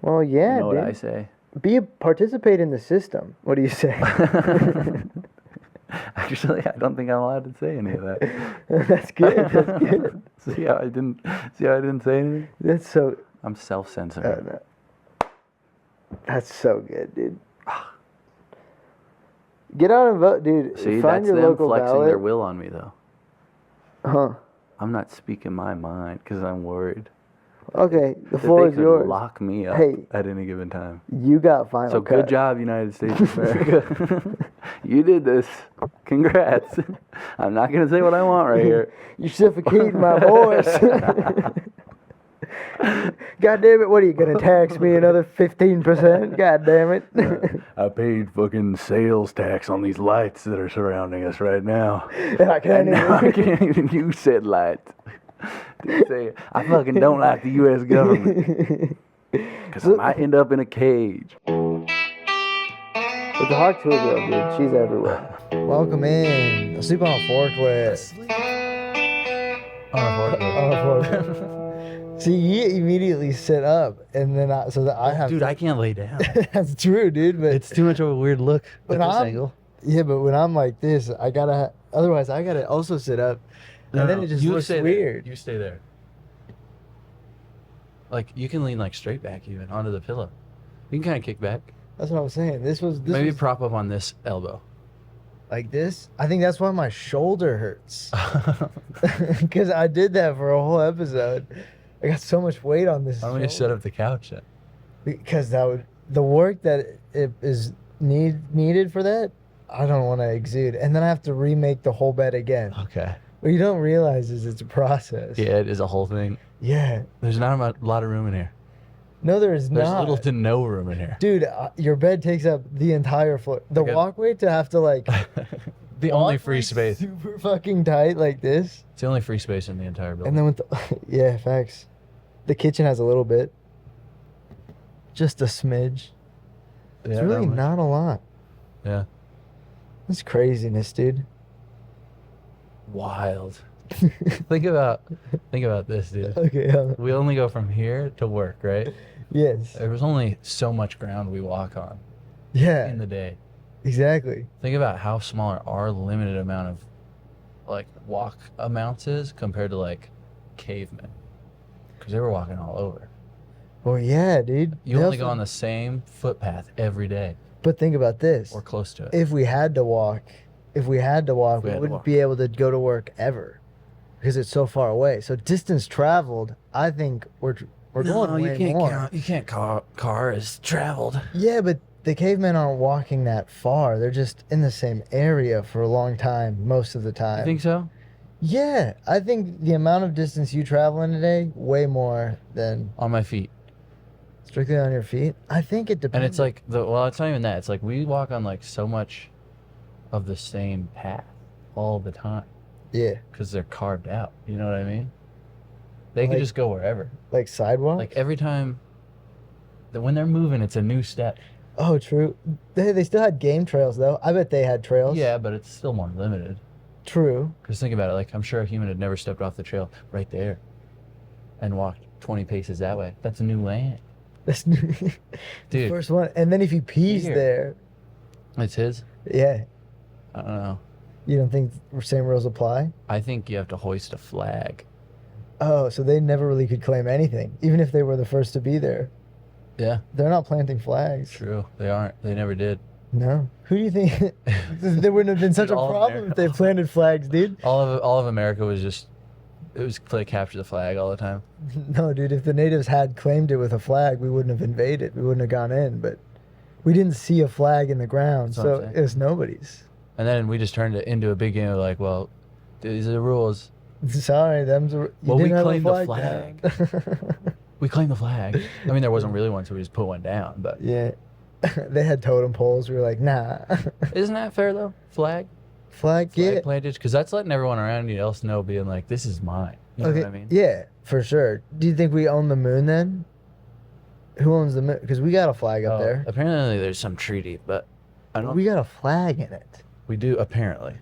Well, yeah, You know dude. what I say? Participate in the system. What do you say? Actually, I don't think I'm allowed to say any of that. That's good. That's good. See how I didn't say anything? That's so. I'm self-censoring. No. That's so good, dude. Get out and vote, dude. See, Find that's your them local flexing ballot. their will on me, though. Huh. I'm not speaking my mind because I'm worried. Okay, the That floor they is could yours. lock me up Hey. at any given time. You got final So cut. good job, United States of America. You did this. Congrats. I'm not going to say what I want right here. You're suffocating my voice. God damn it, what are you going to tax me another 15%? God damn it. I paid fucking sales tax on these lights that are surrounding us right now. And I can't Now I even. can't even use said lights. Say, I fucking don't like the U.S. government. Because I might end up in a cage. But the Hawk Tour girl, dude, she's everywhere. Welcome in. Sleep on a forklift. On a forklift. See, you immediately sit up, and then I have. Dude, I can't lay down. That's true, dude. But It's too much of a weird look at this angle. Yeah, but when I'm like this, otherwise I gotta also sit up, and then it just looks weird. You stay there. Like, you can lean like straight back even onto the pillow. You can kind of kick back. That's what I was saying. This Maybe was prop up on this elbow. like this. I think that's why my shoulder hurts. Because I did that for a whole episode. I got so much weight on this. Why don't we set up the couch then? Because the work that is needed for that, I don't want to exude, and then I have to remake the whole bed again. Okay. What you don't realize is it's a process. Yeah, it is a whole thing. Yeah. There's not a lot of room in here. No, there is There's not. little to no room in here. Dude, your bed takes up the entire floor. The walkway to have to like. The only free space. Super fucking tight like this. It's the only free space in the entire building. And then with yeah, facts. The kitchen has a little bit. Just a smidge. Yeah, It's really not a lot. Yeah. It's craziness, dude. Wild. Think about this, dude. Okay. We only go from here to work, right? Yes. There was only so much ground we walk on Yeah. in the day. Exactly. Think about how small our limited amount of like walk amounts is compared to like cavemen, because they were walking all over. Well, yeah, dude. You only go on the same footpath every day. But think about this. Or close to it. If we had to walk, we wouldn't be able to go to work ever, because it's so far away. So distance traveled, I think we're going way more. You can't car as traveled. Yeah, but the cavemen aren't walking that far. They're just in the same area for a long time, most of the time. You think so? Yeah, I think the amount of distance you travel in a day, way more than On my feet. strictly on your feet. I think it depends. And it's like it's not even that. It's like we walk on like so much of the same path all the time. Yeah. Because they're carved out. You know what I mean? They can just go wherever. Like sidewalks? Like every time when they're moving, it's a new step. Oh, true. They still had game trails, though. I bet they had trails. Yeah, but it's still more limited. True. Because think about it. Like, I'm sure a human had never stepped off the trail right there and walked 20 paces that way. That's a new land. That's new. Dude. First one. And then if he pees there. It's his? Yeah. I don't know. You don't think the same rules apply? I think you have to hoist a flag. Oh, so they never really could claim anything, even if they were the first to be there. Yeah. They're not planting flags. True. They aren't. They never did. No. Who do you think? There wouldn't have been such a problem if they planted flags, dude. All of America was just, it was like capture the flag all the time. No, dude. If the natives had claimed it with a flag, we wouldn't have invaded. We wouldn't have gone in. But we didn't see a flag in the ground, so it was nobody's. And then we just turned it into a big game of like, well, these are the rules. Sorry, we claimed the flag. We claimed the flag. I mean, there wasn't really one, so we just put one down. But yeah, they had totem poles. We were like, nah. Isn't that fair though? Flag yeah. plantage, because that's letting everyone around you else know, being like, this is mine. You know what I mean? Yeah, for sure. Do you think we own the moon then? Who owns the moon? Because we got a flag up there. Apparently, there's some treaty, but I don't. We got a flag in it. We do apparently.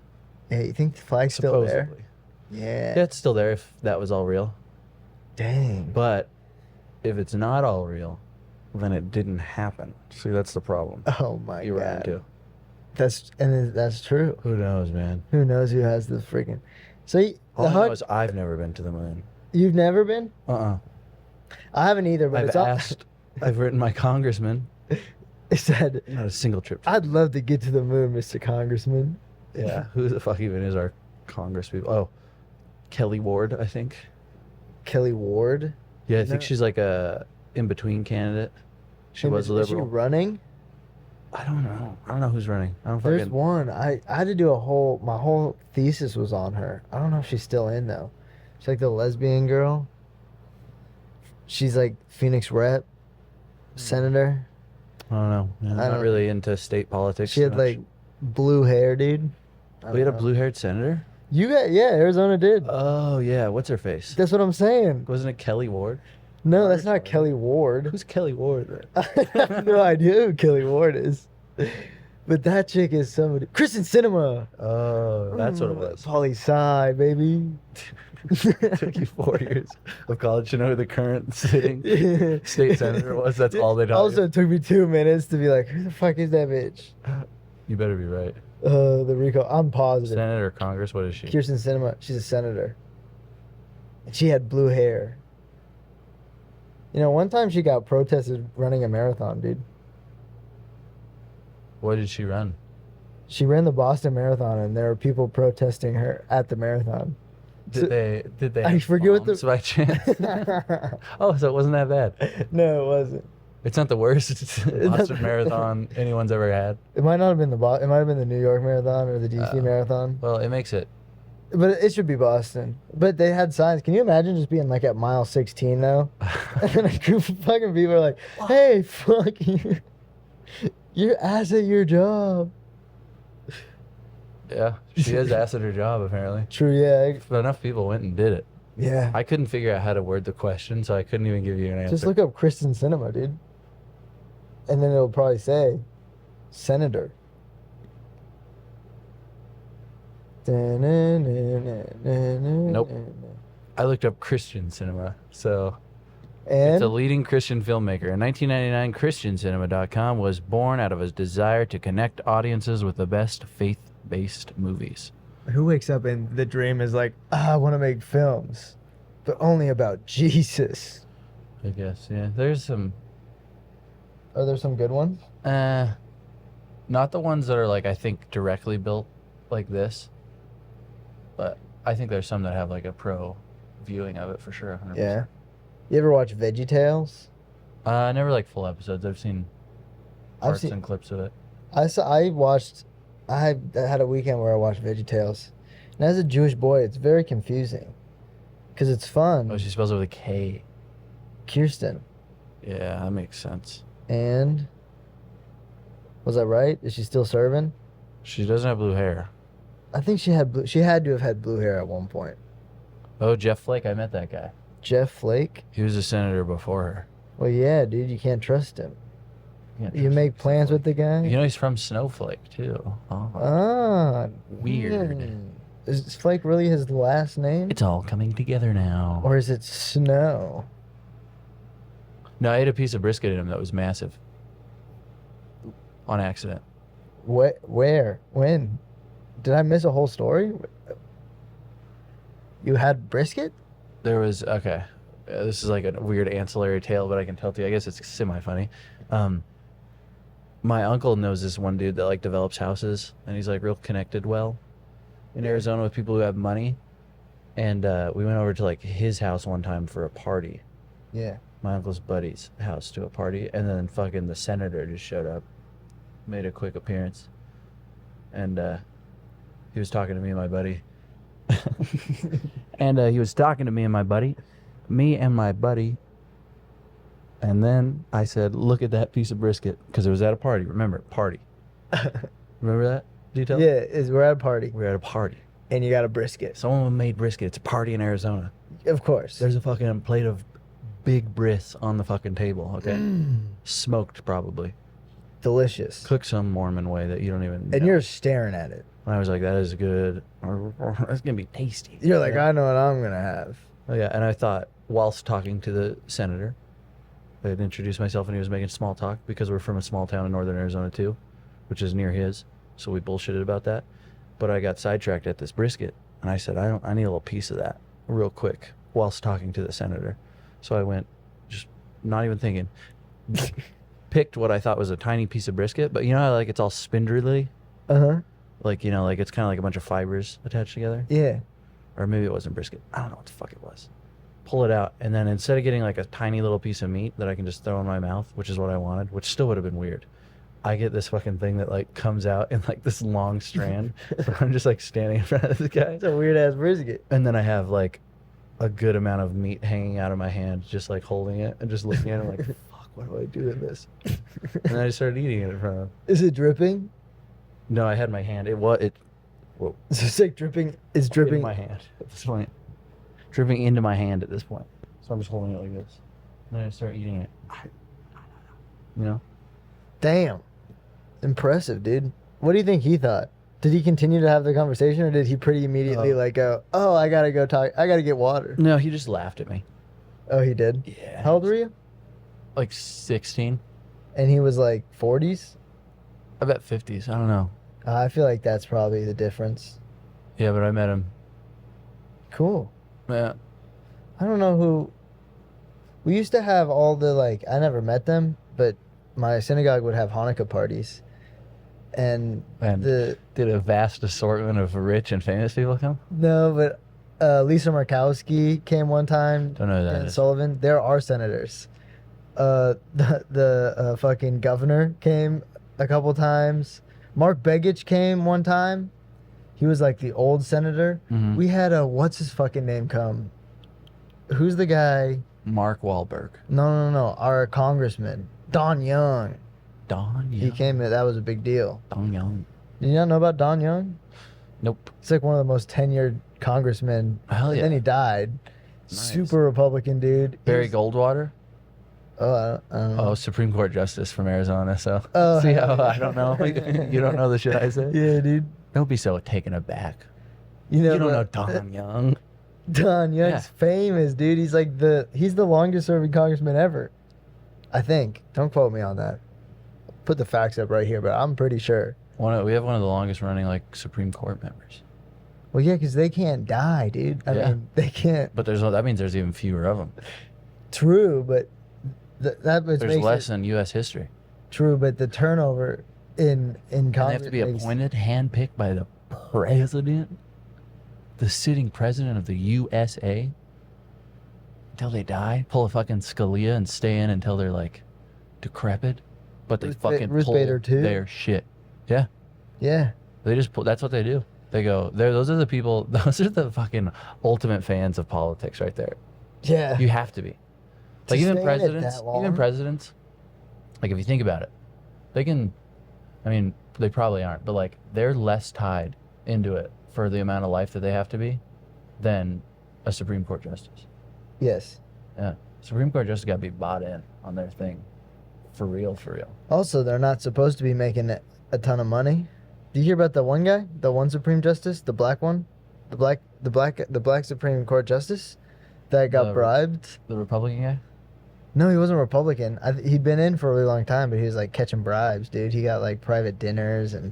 Yeah, you think the flag's still there? Yeah. Yeah, it's still there if that was all real. Dang. But if it's not all real, then it didn't happen. See, that's the problem. Oh my You ran god. into. That's true. Who knows, man? Who knows who has the freaking? So All I know is I've never been to the moon. You've never been? Uh-uh. I haven't either. But I've asked. I've written my congressman. It said Not a single trip. I'd love to get to the moon, Mr. Congressman. Yeah. Who the fuck even is our congress people? Oh, Kelly Ward, I think. Kelly Ward? Yeah, I think she's like a in-between candidate. She was liberal. Is she running? I don't know. I don't know who's running. I don't There's fucking... one. I had to do my whole thesis was on her. I don't know if she's still in though. She's like the lesbian girl. She's like Phoenix rep, senator. I don't know. Yeah, I'm not really into state politics. She had like blue hair, dude. We had a blue-haired senator? Arizona did. Oh, yeah. What's her face? That's what I'm saying. Wasn't it Kelly Ward? No, that's not Kelly Ward. Who's Kelly Ward then? I have no idea who Kelly Ward is. But that chick is somebody. Kristen Cinema. Oh, that's what it was. Poli-sci, baby. It took you 4 years of college to know who the current sitting state senator was. That's all they taught Also, you. it took me 2 minutes to be like, who the fuck is that bitch? You better be right. The Rico. I'm positive. Senator or Congress? What is she? Kirsten Cinema. She's a senator. And she had blue hair. You know, one time she got protested running a marathon, dude. What did she run? She ran the Boston Marathon, and there were people protesting her at the marathon. Did they? I have forget what bombs by chance. Oh, so it wasn't that bad. No, it wasn't. It's not the worst Boston Marathon anyone's ever had. It might not have been it might have been the New York Marathon or the DC Marathon. Well, it makes it. But it should be Boston. But they had signs. Can you imagine just being like at mile 16 though? And then a group of fucking people are like, hey, fuck you. You're ass at your job. Yeah, she is ass at her job, apparently. True, yeah. But enough people went and did it. Yeah. I couldn't figure out how to word the question, so I couldn't even give you an answer. Just look up Kristen Cinema, dude. And then it'll probably say senator. Nope. I looked up Christian cinema, so... And It's a leading Christian filmmaker. In 1999, ChristianCinema.com was born out of a desire to connect audiences with the best faith-based movies. who wakes up and the dream is like, I want to make films, but only about Jesus? I guess, yeah. There's some... Are there some good ones? Not the ones that are, like, I think, directly built like this. But I think there's some that have, like, a pro viewing of it for sure. 100%. Yeah. You ever watch VeggieTales? Never, like, full episodes. I've seen parts and clips of it. I had a weekend where I watched VeggieTales. And as a Jewish boy, it's very confusing. Because it's fun. Oh, she spells it with a K. Kirsten. Yeah, that makes sense. And... Was I right? Is she still serving? She doesn't have blue hair. I think she had to have had blue hair at one point. Oh, Jeff Flake. I met that guy. Jeff Flake? He was a senator before her. Well, yeah, dude, you can't trust him. You make plans with the guy? You know, he's from Snowflake, too. Oh. Ah. Weird. Is Flake really his last name? It's all coming together now. Or is it Snow? No, I ate a piece of brisket in him that was massive. On accident. Where? When? Did I miss a whole story? You had brisket? There was, okay. This is like a weird ancillary tale, but I can tell it to you. I guess it's semi-funny. My uncle knows this one dude that like develops houses, and he's like real connected well in Arizona with people who have money. And we went over to like his house one time for a party. Yeah. My uncle's buddy's house to a party, and then fucking the senator just showed up, made a quick appearance, and he was talking to me and my buddy. And he was talking to me and my buddy, and then I said, look at that piece of brisket, because it was at a party. Remember, party. Remember that detail? Yeah, we're at a party. We're at a party. And you got a brisket. Someone made brisket. It's a party in Arizona. Of course. There's a fucking plate of big bris on the fucking table, okay? Smoked, probably. Delicious. Cooked some Mormon way that you don't even know. And you're staring at it. And I was like, that is good. That's going to be tasty. You're like, I know what I'm going to have. Oh, yeah. And I thought, whilst talking to the senator, I had introduced myself and he was making small talk because we're from a small town in northern Arizona too, which is near his. So we bullshitted about that. But I got sidetracked at this brisket and I said, I need a little piece of that real quick whilst talking to the senator. So I went, just not even thinking, picked what I thought was a tiny piece of brisket, but you know how like it's all spindly? Uh-huh. Like, you know, like it's kind of like a bunch of fibers attached together? Yeah. Or maybe it wasn't brisket. I don't know what the fuck it was. Pull it out, and then instead of getting like a tiny little piece of meat that I can just throw in my mouth, which is what I wanted, which still would have been weird, I get this fucking thing that like comes out in like this long strand. I'm just like standing in front of this guy. It's a weird ass brisket. And then I have like a good amount of meat hanging out of my hand, just like holding it and just looking at it like, fuck, what do I do with this? And then I started eating it in front of him. Is it dripping? No, I had my hand. Whoa. So it's like dripping. It's dripping. In my hand at this point. Dripping into my hand at this point. So I'm just holding it like this. And then I start eating it. You know? Damn. Impressive, dude. What do you think he thought? Did he continue to have the conversation, or did he pretty immediately like go, oh, I gotta go talk, I gotta get water? No, he just laughed at me. Oh, he did? Yeah. How old were you? Like 16. And he was like 40s? I bet 50s. I don't know. I feel like that's probably the difference. Yeah, but I met him. Cool. Yeah. I don't know who. We used to have all the like. I never met them, but my synagogue would have Hanukkah parties, and did a vast assortment of rich and famous people come? No, but Lisa Murkowski came one time. Don't know who that and is. Sullivan. There are senators. The fucking governor came a couple times. Mark Begich came one time. He was like the old senator. Mm-hmm. We had what's his fucking name come? Who's the guy? Mark Wahlberg. No. Our congressman, Don Young. Don Young. He came. That was a big deal. Don Young. Did you not know about Don Young? Nope. He's like one of the most tenured congressmen. Hell yeah. And then he died. Nice. Super Republican dude. Barry Goldwater. Oh, I don't know. Oh, Supreme Court Justice from Arizona. So Oh, see how I don't know. You don't know the shit I said. Yeah, dude. Don't be so taken aback. You You don't know Don Young. Don Young's Yeah. famous, dude. He's like he's the longest serving congressman ever. I think. Don't quote me on that. Put the facts up right here, but I'm pretty sure. We have one of the longest running like Supreme Court members. Well, yeah, because they can't die, dude. I mean, they can't. But that means there's even fewer of them. True, but that There's makes less in U.S. history. True, but the turnover in Congress. And they have to be appointed, handpicked by the president, the sitting president of the USA, until they die. Pull a fucking Scalia and stay in until they're like decrepit, but they fucking Ruth pull Bader too. their shit. Yeah, Yeah. they just pull. That's what they do. They go there. Those are the people. Those are the fucking ultimate fans of politics, right there. Yeah. You have to be. To Like stay in even it presidents, that long? like if you think about it, they can, I mean, they probably aren't, but like they're less tied into it for the amount of life that they have to be than a Supreme Court justice. Yes. Yeah. Supreme Court justice got to be bought in on their thing. For real, for real. Also, they're not supposed to be making a ton of money. Did you hear about the one guy, the one Supreme Justice, the black one, the black Supreme Court Justice that got bribed? The Republican guy? No, he wasn't Republican. He'd been in for a really long time, but he was like catching bribes, dude. He got like private dinners and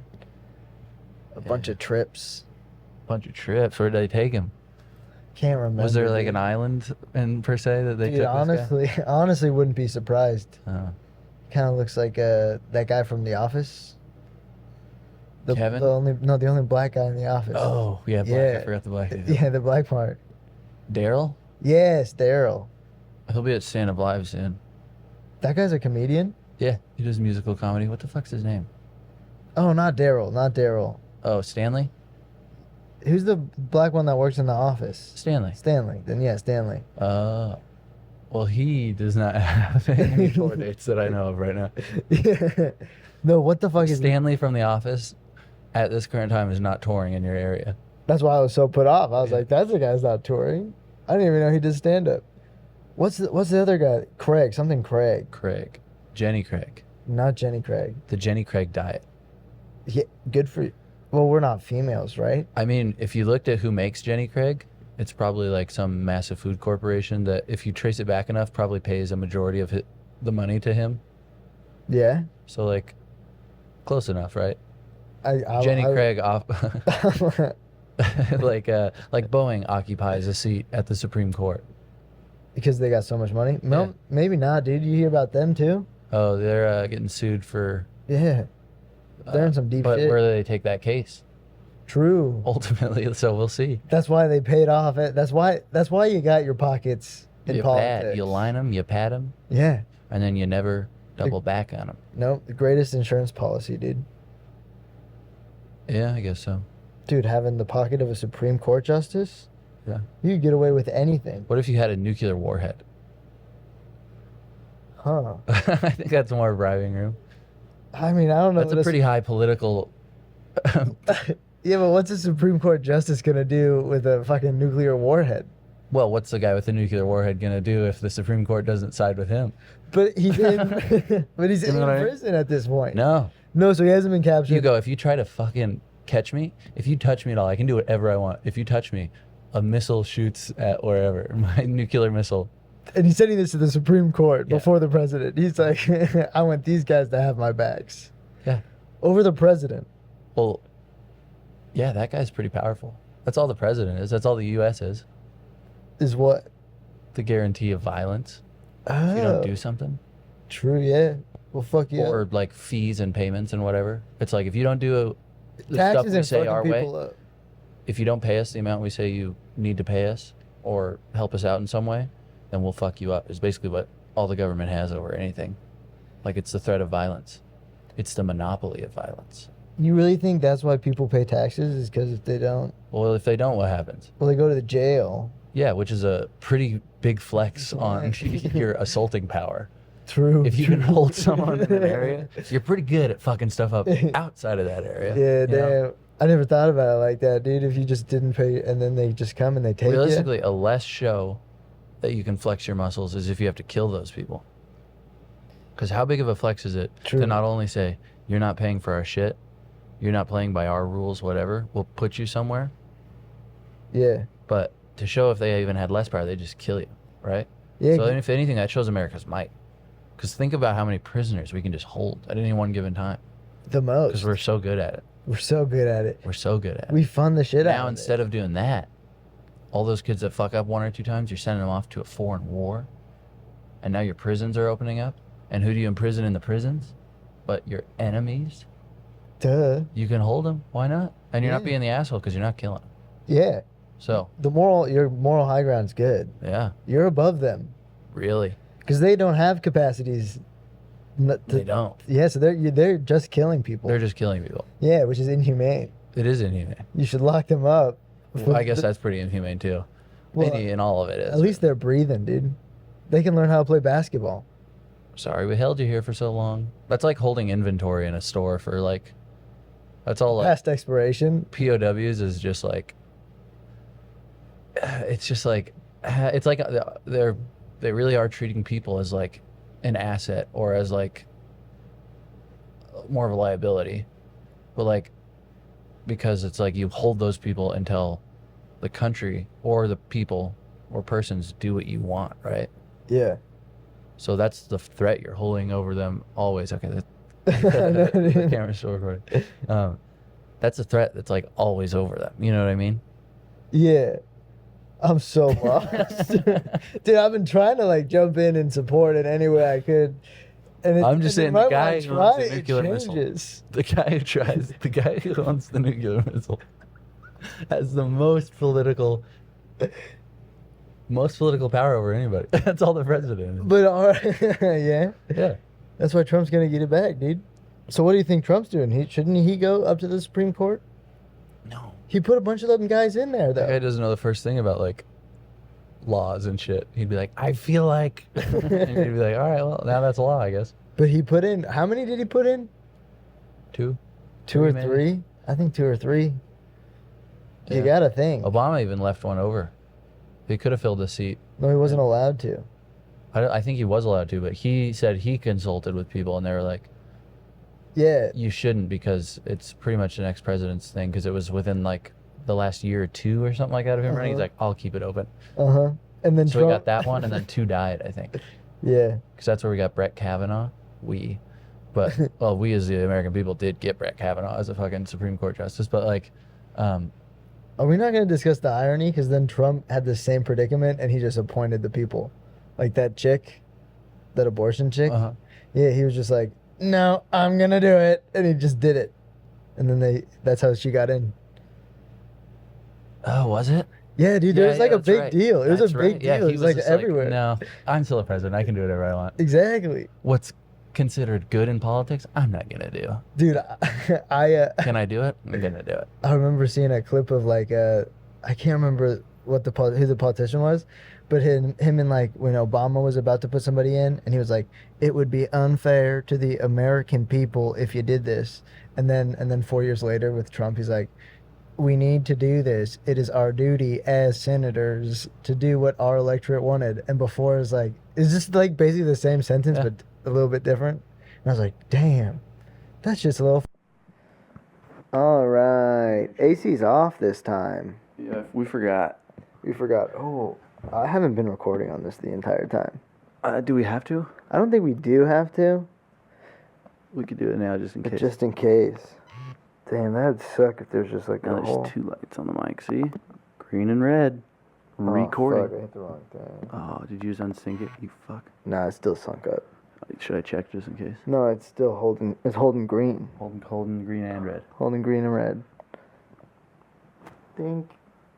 a bunch of trips. Bunch of trips. Where did they take him? Can't remember. Was there like dude. an island in per se that they Dude, took honestly, wouldn't be surprised. this guy? Kind of looks like that guy from The Office. Kevin? The only black guy in The Office. Oh, yeah, black. Yeah. I forgot the black dude. Yeah, the black part. Daryl? Yes, Daryl. He'll be at Stand Up Live soon. That guy's a comedian? Yeah, he does musical comedy. What the fuck's his name? Oh, not Daryl. Oh, Stanley? Who's the black one that works in The Office? Stanley. Stanley. Then yeah, Stanley. Well, he does not have any tour dates that I know of right now. Yeah. No, what the fuck is Stanley from The Office at this current time is not touring in your area. That's why I was so put off. I was like, that's the guy's not touring. I didn't even know he did stand up. What's the other guy? Craig. Craig. Jenny Craig. Not Jenny Craig. The Jenny Craig diet. Yeah, good for you. Well, we're not females, right? I mean, if you looked at who makes Jenny Craig, it's probably like some massive food corporation that, if you trace it back enough, probably pays a majority of the money to him. Yeah. So like, close enough, right? I Jenny Craig off. like Boeing occupies a seat at the Supreme Court. Because they got so much money. No, Yeah. maybe not, dude. You hear about them too? Oh, they're getting sued for. Yeah. They're in some deep but shit. where do they take that case? True. Ultimately, so we'll see. That's why they paid off it. That's why you got your pockets in You politics. you line them, you pat them, Yeah. and then you never double back on them. Nope. The greatest insurance policy, dude. Yeah, I guess so. Dude, having the pocket of a Supreme Court justice, Yeah. you could get away with anything. What if you had a nuclear warhead? Huh. I think that's more bribing room. I mean, I don't know. That's a pretty high political. Yeah, but what's a Supreme Court justice gonna do with a fucking nuclear warhead? Well, what's the guy with the nuclear warhead gonna do if the Supreme Court doesn't side with him? But he's in, but he's You know in what I mean? prison at this point. No. No, so he hasn't been captured. You go, if you try to fucking catch me, if you touch me at all, I can do whatever I want. If you touch me, a missile shoots at wherever. My nuclear missile. And he's sending this to the Supreme Court Yeah. before the president. He's like, I want these guys to have my backs. Yeah. Over the president. Well, yeah, that guy's pretty powerful. That's all the president is. That's all the U.S. is. Is what? The guarantee of violence. Oh, If you don't do something. true, yeah. Well, fuck yeah. Or like fees and payments and whatever. It's like if you don't do the stuff Taxes we and say fucking our way, people up. if you don't pay us the amount we say you need to pay us or help us out in some way, then we'll fuck you up. Is basically what all the government has over anything. Like it's the threat of violence. It's the monopoly of violence. You really think that's why people pay taxes? Is because if they don't, Well, if they don't, what happens? well, they go to the jail. Yeah, which is a pretty big flex on your assaulting power. True. If you true. can hold someone in an area, you're pretty good at fucking stuff up outside of that area. Yeah, you damn. know? I never thought about it like that, dude. If you just didn't pay and then they just come and they take you. Realistically, a less show that you can flex your muscles is if you have to kill those people. Because how big of a flex is it True. to not only say, you're not paying for our shit, you're not playing by our rules, whatever, we'll put you somewhere, Yeah. but to show if they even had less power, they just kill you, right? Yeah. So if anything, that shows America's might. Because think about how many prisoners we can just hold at any one given time. the most. Because we're so good at it. We're so good at it. We're so good at it. We fund the shit out Now, of instead of doing that, all those kids that fuck up one or two times, you're sending them off to a foreign war. And now your prisons are opening up. And who do you imprison in the prisons? But your enemies. it. Duh. You can hold them. Why not? And you're not Yeah. being the asshole because you're not killing them. Yeah. So, Your moral high ground's good. yeah, You're above them. really. Because they don't have capacities. They don't. Yeah, so they're just killing people. They're just killing people. Yeah, which is inhumane. It is inhumane. You should lock them up. Well, I guess that's pretty inhumane too. Well, And all of it is. At least they're breathing, dude. They can learn how to play basketball. Sorry, we held you here for so long. That's like holding inventory in a store for like. That's all like. Past expiration. POWs is just like. It's just like, it's like they really are treating people as like an asset or as like more of a liability, but like because it's like you hold those people until the country or the people or persons do what you want, right? Yeah. So that's the threat you're holding over them always. Okay, No, the dude. camera's still recording. That's a threat that's like always over them. You know what I mean? Yeah. I'm so lost. Dude, I've been trying to like jump in and support it any way I could. And I'm just saying the guy who wants the nuclear missile. changes. The guy who wants the nuclear missile has the most political power over anybody. That's all the president is. But yeah. Yeah. That's why Trump's gonna get it back, dude. So what do you think Trump's doing? Shouldn't he go up to the Supreme Court? No. He put a bunch of them guys in there though. That guy doesn't know the first thing about like laws and shit. He'd be like, I feel like and he'd be like, all right, well now that's a law, I guess. But he put in, how many did he put in? Two Or maybe. three? I think 2 or 3. Yeah. You gotta think. Obama even left one over. He could have filled the seat. No, he wasn't allowed to. I think he was allowed to, but he said he consulted with people and they were like, Yeah. you shouldn't because it's pretty much the next president's thing because it was within like the last year or two or something like that of him running. He's like, I'll keep it open. Uh-huh. And then So we Trump, got that one and then 2 died, I think. Yeah. because that's where we got Brett Kavanaugh. But well, we as the American people did get Brett Kavanaugh as a fucking Supreme Court justice. But like, um, Are we not going to discuss the irony? Because then Trump had the same predicament and he just appointed the people. Like that chick, that abortion chick. uh Yeah, he was just like, no, I'm going to do it. And he just did it. And then that's how she got in. oh, was it? Yeah, dude, there was like a that's big right. deal. It was That's a right. big Yeah, deal. he It was like just everywhere. no, I'm still a president. I can do whatever I want. Exactly. What's considered good in politics, I'm not gonna do. Dude, Can I do it? I'm gonna do it. I remember seeing a clip of like I can't remember what who the politician was, but him and like when Obama was about to put somebody in, and he was like, "It would be unfair to the American people if you did this." And then 4 years later with Trump, he's like, "We need to do this. It is our duty as senators to do what our electorate wanted." And before it was like, it's just like basically the same sentence, Yeah. but a little bit different. And I was like, "Damn, that's just a little." All right, AC's off this time. Yeah, we forgot. We forgot. Oh, I haven't been recording on this the entire time. Do we have to? I don't think we do have to, We could do it now just in but case. just in case. Damn, that'd suck if there's just like Now a whole. there's 2 lights on the mic. See, green and red. Oh, Recording. fuck, I hit the wrong thing. Oh, did you just unsync it? You fuck. Nah, it's still sunk up. Should I check just in case? No, it's still holding. It's holding green. Holding green and red. Holding green and red. Think.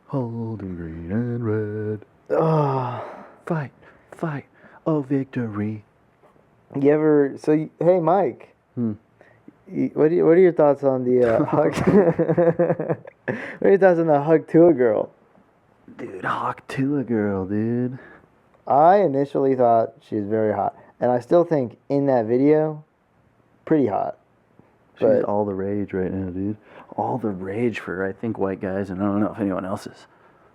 Holding green and red. Oh. Fight, oh victory. You ever? Hey, Mike. What are your thoughts on the hug? What are your thoughts on the hug to a girl? Dude, hawk to a girl, dude. I initially thought she was very hot, and I still think in that video, pretty hot. She's But- all the rage right now, dude. All the rage for, I think, white guys, and I don't know if anyone else is.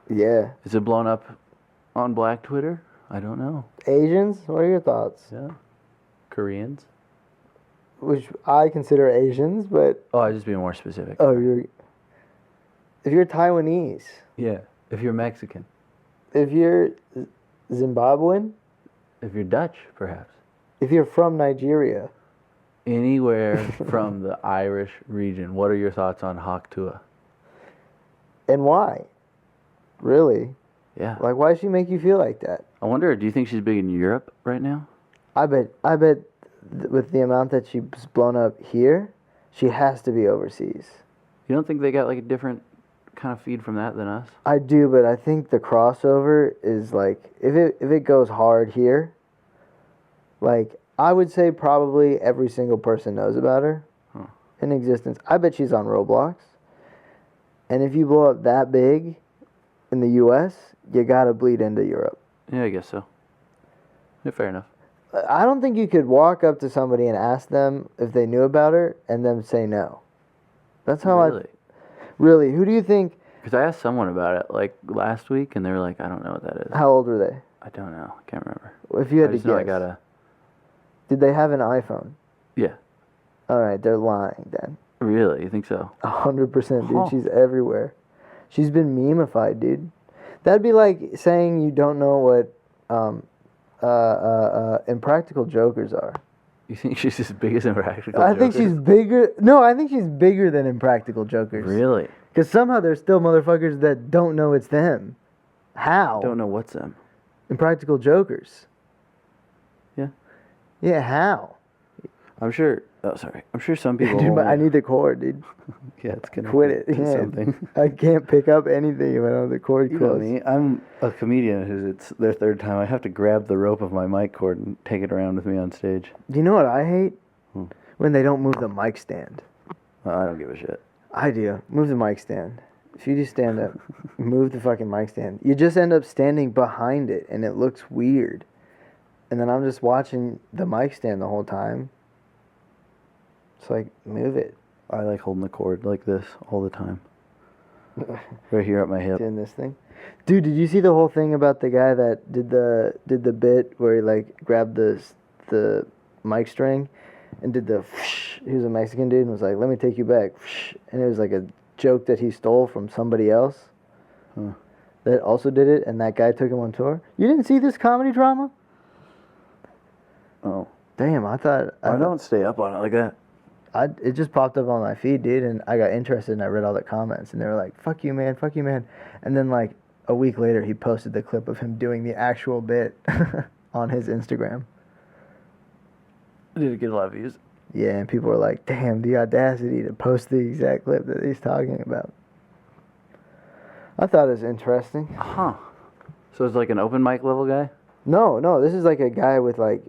Yeah. Is it blown up on Black Twitter? I don't know. Asians, what are your thoughts? Yeah. Koreans? Which I consider Asians, but Oh, I was just being more specific. if you're Taiwanese, Yeah. If you're Mexican. if you're Zimbabwean, If you're Dutch, perhaps. if you're from Nigeria, Anywhere from the Irish region. What are your thoughts on hawk tua? and why? Really? Yeah. Like, why does she make you feel like that? I wonder, do you think she's big in Europe right now? I bet with the amount that she's blown up here, she has to be overseas. You don't think they got like a different kind of feed from that than us? I do, but I think the crossover is like if it goes hard here, like I would say probably every single person knows about her in existence. I bet she's on Roblox. And if you blow up that big in the US, you gotta bleed into Europe. Yeah, I guess so. Yeah, fair enough. I don't think you could walk up to somebody and ask them if they knew about her and them say no. That's how Really? Really, who do you think? Because I asked someone about it like last week, and they were like, "I don't know what that is." How old were they? I don't know. I can't remember. If you had I to just know I guess, gotta. did they have an iPhone? Yeah. All right, they're lying then. Really? You think so? 100%, dude. Huh. She's everywhere. She's been memeified, dude. That'd be like saying you don't know what impractical jokers are. You think she's as big as Impractical I think Jokers? she's bigger. No, I think she's bigger than impractical jokers. Really? Because somehow there's still motherfuckers that don't know it's them. How? Don't know what's them. Impractical jokers. Yeah. Yeah, how? I'm sure. Oh, sorry. I'm sure some people. Dude, but only- I need the cord, dude. Yeah, it's gonna Quit it. to Yeah. something. I can't pick up anything if I don't have the cord You know close. me. I'm a comedian who's it's their third time. I have to grab the rope of my mic cord and take it around with me on stage. Do you know what I hate? Hmm. When they don't move the mic stand. I don't give a shit. I do. Move the mic stand. If you just stand up, move the fucking mic stand. You just end up standing behind it, and it looks weird. And then I'm just watching the mic stand the whole time. It's like, move it. I like holding the cord like this all the time. Right here at my hip. Doing this thing. Dude, did you see the whole thing about the guy that did the bit where he like grabbed the mic string and did the whoosh? He was a Mexican dude and was like, "Let me take you back." Whoosh. And it was like a joke that he stole from somebody else. Huh. That also did it, and that guy took him on tour. You didn't see this comedy drama? Oh. Damn, I thought I don't stay up on it like that. it just popped up on my feed, dude, and I got interested and I read all the comments and they were like, "Fuck you, man, fuck you, man," and then like a week later he posted the clip of him doing the actual bit on his Instagram. Did it get a lot of views? Yeah, and people were like, "Damn, the audacity to post the exact clip that he's talking about." I thought it was interesting. Huh. So it's like an open mic level guy? No, this is like a guy with like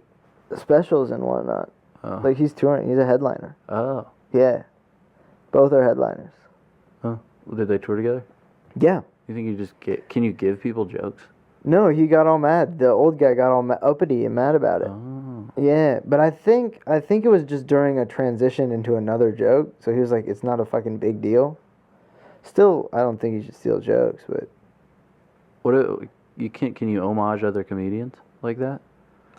specials and whatnot. Oh. Like he's touring. He's a headliner. Oh. Yeah, both are headliners. Huh. Did they tour together? Yeah. You think you just can you give people jokes? No, he got all mad. The old guy got all uppity and mad about it. Oh. Yeah, but I think it was just during a transition into another joke. So he was like, "It's not a fucking big deal." Still, I don't think you should steal jokes, but Can you homage other comedians like that?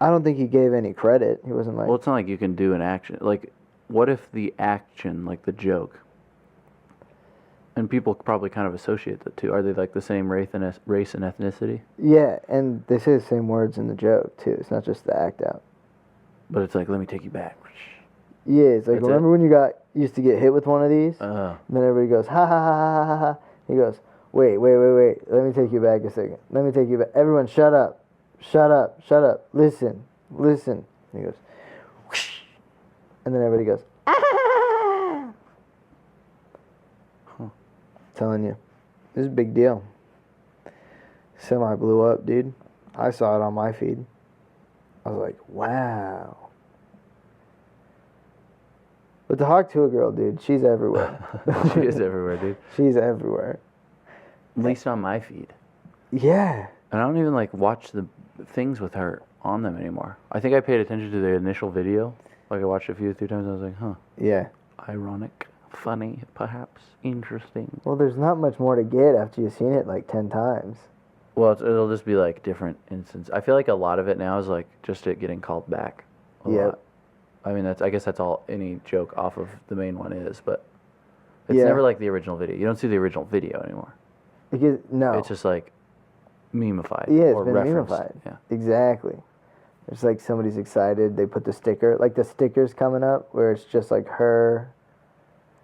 I don't think he gave any credit. He wasn't like, Well, it's not like you can do an action. Like, what if the action, like the joke, and people probably kind of associate the two. Are they like the same race and ethnicity? yeah, and they say the same words in the joke too. It's not just the act out. But it's like, let me take you back. Yeah, it's like, That's remember when you used to get hit with one of these? Oh. And then everybody goes, ha ha ha ha ha ha. He goes, wait. Let me take you back a second. Let me take you back. Everyone, shut up. Shut up. Shut up. Listen. And he goes, whoosh. And then everybody goes, ah. Huh. Telling you, this is a big deal. Semi blew up, dude. I saw it on my feed. I was like, wow. But the Hawk Tuah girl, dude, she's everywhere. She is everywhere, dude. She's everywhere. At least on my feed. Yeah. And I don't even like watch the things with her on them anymore. I think I paid attention to the initial video. Like I watched it a few, 3 times. I was like, huh. Yeah. Ironic, funny, perhaps, interesting. Well, there's not much more to get after you've seen it like 10 times. Well, it'll just be like different instances. I feel like a lot of it now is like just it getting called back. Yep. I mean, I guess that's all any joke off of the main one is, but it's Yeah. never like the original video. You don't see the original video anymore. Because, no. It's just like memeified. Yeah, it's or been referenced. memeified. Yeah. Exactly. It's like somebody's excited. They put the sticker, like the stickers coming up where it's just like her.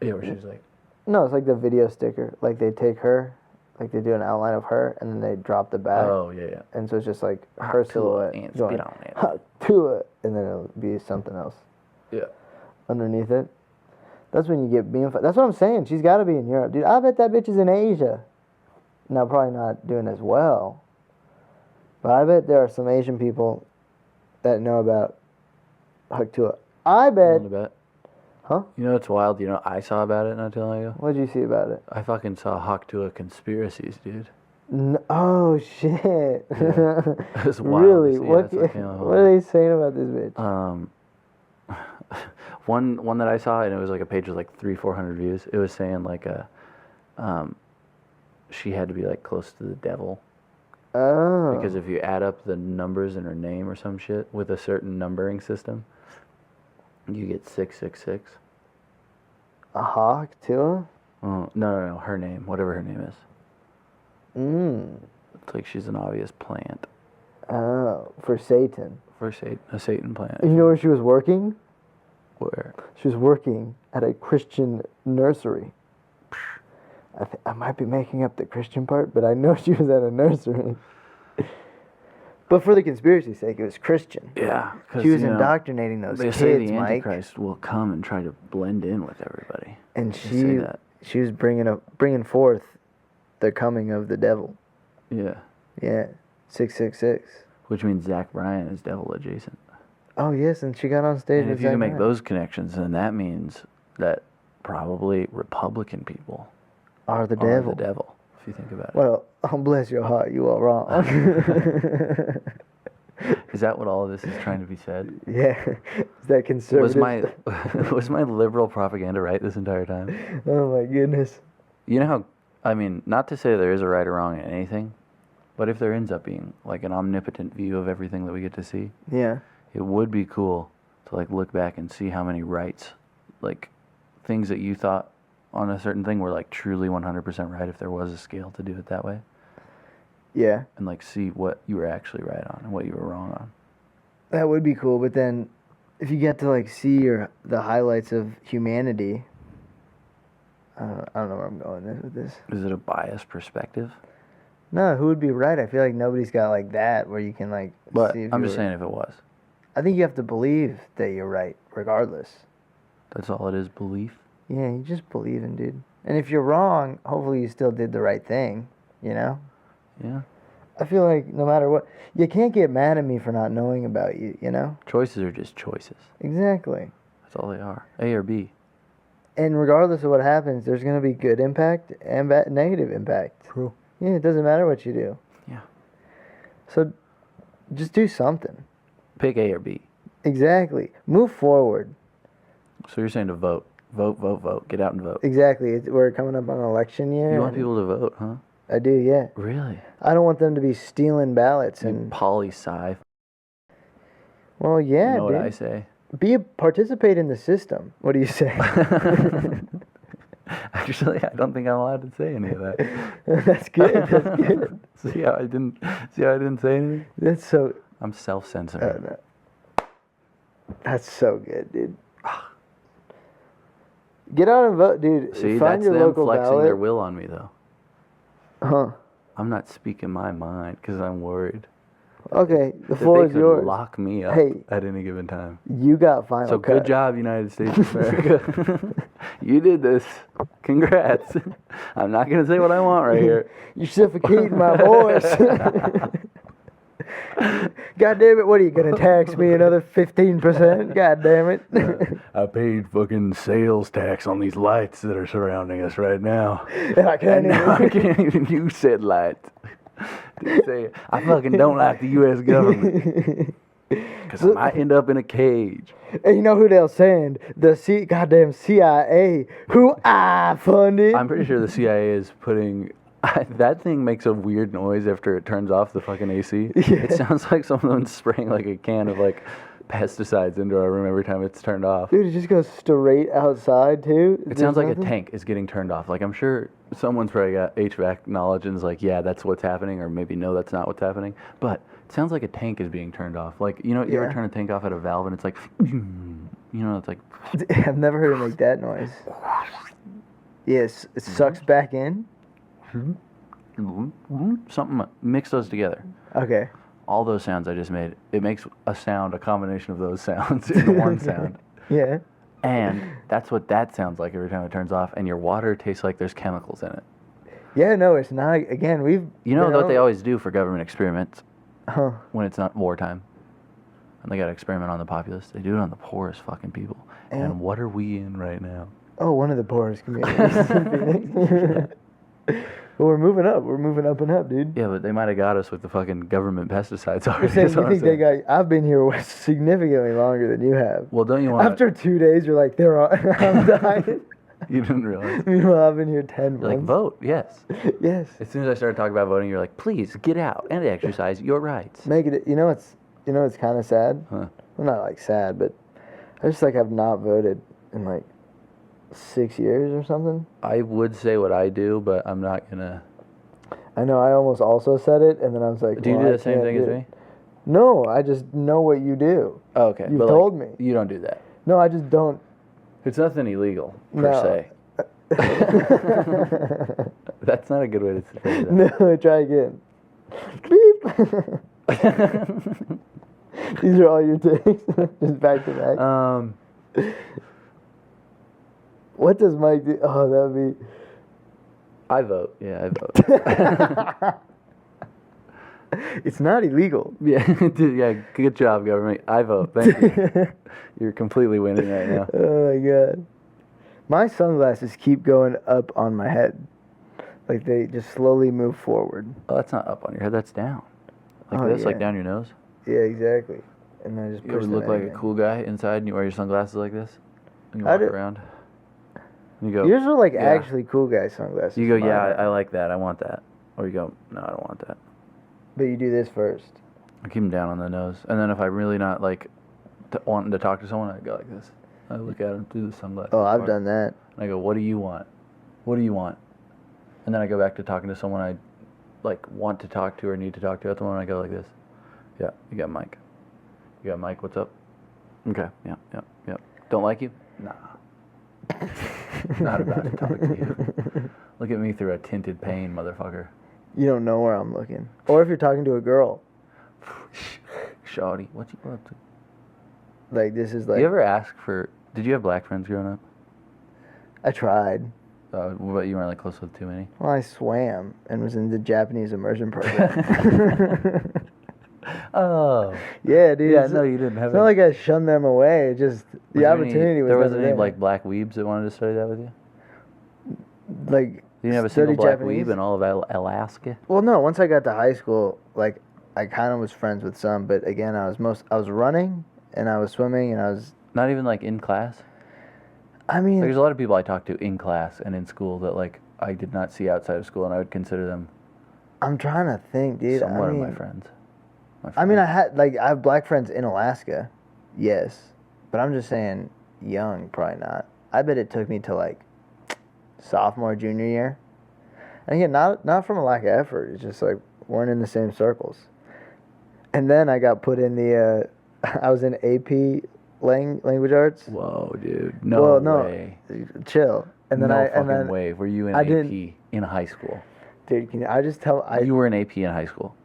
Yeah, where she's like. No, it's like the video sticker. Like they take her, like they do an outline of her, and then they drop the back. Oh, yeah. And so it's just like her silhouette And going, spit on it. Hawk Tuah, and then it'll be something else Yeah. underneath it. That's when you get memeified. That's what I'm saying. She's got to be in Europe, dude. I bet that bitch is in Asia. Now, probably not doing as well. But I bet there are some Asian people that know about Hawk Tuah. I bet. Huh? You know what's wild? You know I saw about it not too long ago? What'd you see about it? I fucking saw Hawk Tuah Conspiracies, dude. Oh, shit. Yeah. It's wild. Really? Yeah, What are they saying about this bitch? One that I saw, and it was like a page with like 300-400 views. It was saying like she had to be like close to the devil. Oh. Because if you add up the numbers in her name or some shit with a certain numbering system, you get 666. A Hawk Tuah? Oh, no, her name, whatever her name is. It's like she's an obvious plant. Oh, for Satan. For a Satan plant. You know where she was working? Where? She was working at a Christian nursery. I might be making up the Christian part, but I know she was at a nursery. But for the conspiracy's sake, it was Christian. Yeah. She was indoctrinating those they kids, say the Mike. Antichrist will come and try to blend in with everybody. And They say that. she was bringing forth the coming of the devil. Yeah. Yeah, 666. Which means Zach Bryan is devil adjacent. Oh yes, and she got on stage. And with if you Zach can make Bryan. those connections, then that means that probably Republican people are the are devil. the devil, if you think about it. Well, bless your heart, you are wrong. Is that what all of this is trying to be said? Yeah, is that conservative? Was my liberal propaganda right this entire time? Oh my goodness. You know how, I mean, not to say there is a right or wrong in anything, but if there ends up being like an omnipotent view of everything that we get to see, Yeah. it would be cool to like look back and see how many rights, like things that you thought on a certain thing were like truly 100% right if there was a scale to do it that way. Yeah. And like see what you were actually right on and what you were wrong on. That would be cool, but then if you get to like see the highlights of humanity, I don't know where I'm going with this. Is it a biased perspective? No, who would be right? I feel like nobody's got like that where you can like But see if I'm you're- just saying if it was. I think you have to believe that you're right, regardless. That's all it is, belief. Yeah, you just believe in, dude. And if you're wrong, hopefully you still did the right thing, you know? Yeah. I feel like no matter what, you can't get mad at me for not knowing about you, you know? Choices are just choices. Exactly. That's all they are. A or B. And regardless of what happens, there's going to be good impact and negative impact. True. Yeah, it doesn't matter what you do. Yeah. So just do something. Pick A or B. Exactly. Move forward. So you're saying to vote. Vote, vote, vote. Get out and vote. Exactly. We're coming up on election year. You want people to vote, huh? I do, yeah. Really? I don't want them to be stealing ballots You and. poli-sci. Well, yeah, You know dude. what I say? Participate in the system. What do you say? Actually, I don't think I'm allowed to say any of that. That's good. That's good. See how I didn't say anything? That's so. I'm self-censoring. No. That's so good, dude. Get out and vote, dude. See, Find that's your them local flexing ballot. their will on me, though. Huh. I'm not speaking my mind because I'm worried Okay, the that floor they is could yours. lock me up Hey. at any given time. You got final So cut. good job, United States of America. You did this. Congrats. I'm not going to say what I want right here. You're suffocating my voice. God damn it, what are you going to tax me another 15%? God damn it. I paid fucking sales tax on these lights that are surrounding us right now. And I can't And now I even. can't even use said lights. Say, I fucking don't like the U.S. government. Because I might end up in a cage. And you know who they'll send? The goddamn CIA, who I funded. I'm pretty sure the CIA is putting... that thing makes a weird noise after it turns off the fucking AC. Yeah. It sounds like someone's spraying like a can of like pesticides into our room every time it's turned off. Dude, it just goes straight outside, too. It sounds like a tank is getting turned off. Like, I'm sure someone's probably got HVAC knowledge and is like, yeah, that's what's happening, or maybe no, that's not what's happening. But it sounds like a tank is being turned off. Like, you know, you ever Yeah. turn a tank off at a valve and it's like, you know, it's like... I've never heard it make that noise. Yes, it sucks back in. Something, mix those together. Okay. All those sounds I just made, it makes a sound, a combination of those sounds into one sound. Yeah. And that's what that sounds like every time it turns off, and your water tastes like there's chemicals in it. Yeah, no, it's not. Again, we've. You know been what they over- always do for government experiments Huh. when it's not wartime? And they got to experiment on the populace. They do it on the poorest fucking people. And- And what are we in right now? Oh, one of the poorest communities. Well, we're moving up. We're moving up and up, dude. Yeah, but they might have got us with the fucking government pesticides You're already. saying is you what I'm think they saying. got? I've been here significantly longer than you have. Well, don't you want... After 2 days, you're like, they're all, I'm dying. You didn't realize. Meanwhile, I've been here 10 You're like, months. vote, yes. Yes. As soon as I started talking about voting, you're like, please get out and exercise your rights. Make it. You know, it's kind of sad. Huh. Well, not like sad, but I just like have not voted in like 6 years or something. I would say what I do, but I'm not gonna. I know. I almost also said it, and then I was like, Do you well, do I the same can't thing as do me? it. No, I just know what you do. Oh, okay. You've but told me. You don't do that. No, I just don't. It's nothing illegal per No. se. That's not a good way to say that. No, try again. Beep. These are all your takes, just back to back. What does Mike do? Oh, that'd be. I vote. Yeah, I vote. It's not illegal. Yeah, yeah. Good job, government. I vote. Thank you. You're completely winning right now. Oh my god. My sunglasses keep going up on my head. Like they just slowly move forward. Oh, that's not up on your head. That's down. Like Oh, this, yeah. like down your nose. Yeah, exactly. And I just You push ever them look like a anything. cool guy inside and you wear your sunglasses like this? And you I walk do. around. And you go, Yours are like yeah. actually cool guy sunglasses. You go, Mine yeah, are. I like that. I want that. Or you go, no, I don't want that. But you do this first. I keep them down on the nose. And then if I'm really not, like, wanting to talk to someone, I go like this. I look at them through the sunglasses. Oh, I've part. done that. And I go, what do you want? What do you want? And then I go back to talking to someone I, like, want to talk to or need to talk to at the moment. I go like this. Yeah, you got Mike. You got Mike, what's up? Okay, yeah. Don't like you? Nah. Not about to talk to you. Look at me through a tinted pane, motherfucker. You don't know where I'm looking. Or if you're talking to a girl. Shawty, what you up to? Like, this is like... You ever ask for... Did you have black friends growing up? I tried. But you weren't, like, close with too many? Well, I swam and was in the Japanese immersion program. Oh. Yeah, dude. Yeah, no, you didn't have It's not like I shunned them away. It just... The opportunity was there wasn't never any, there. like, black weebs that wanted to study that with you? Like, You didn't have a study single black Japanese? weeb in all of Alaska? Well, no. Once I got to high school, like, I kind of was friends with some, but again, I was running and I was swimming and I was... Not even, like, in class? I mean... Like, there's a lot of people I talk to in class and in school that, like, I did not see outside of school, and I would consider them I'm trying to think, dude. somewhat I mean, of my friends. I have black friends in Alaska, yes, but I'm just saying, young, probably not. I bet it took me to like sophomore, junior year, and again, not from a lack of effort. It's just like weren't in the same circles. And then I got put in the, I was in AP language arts. Whoa, dude! No way. Chill. And then no fucking way. Were you in AP in high school? Dude, You were in AP in high school.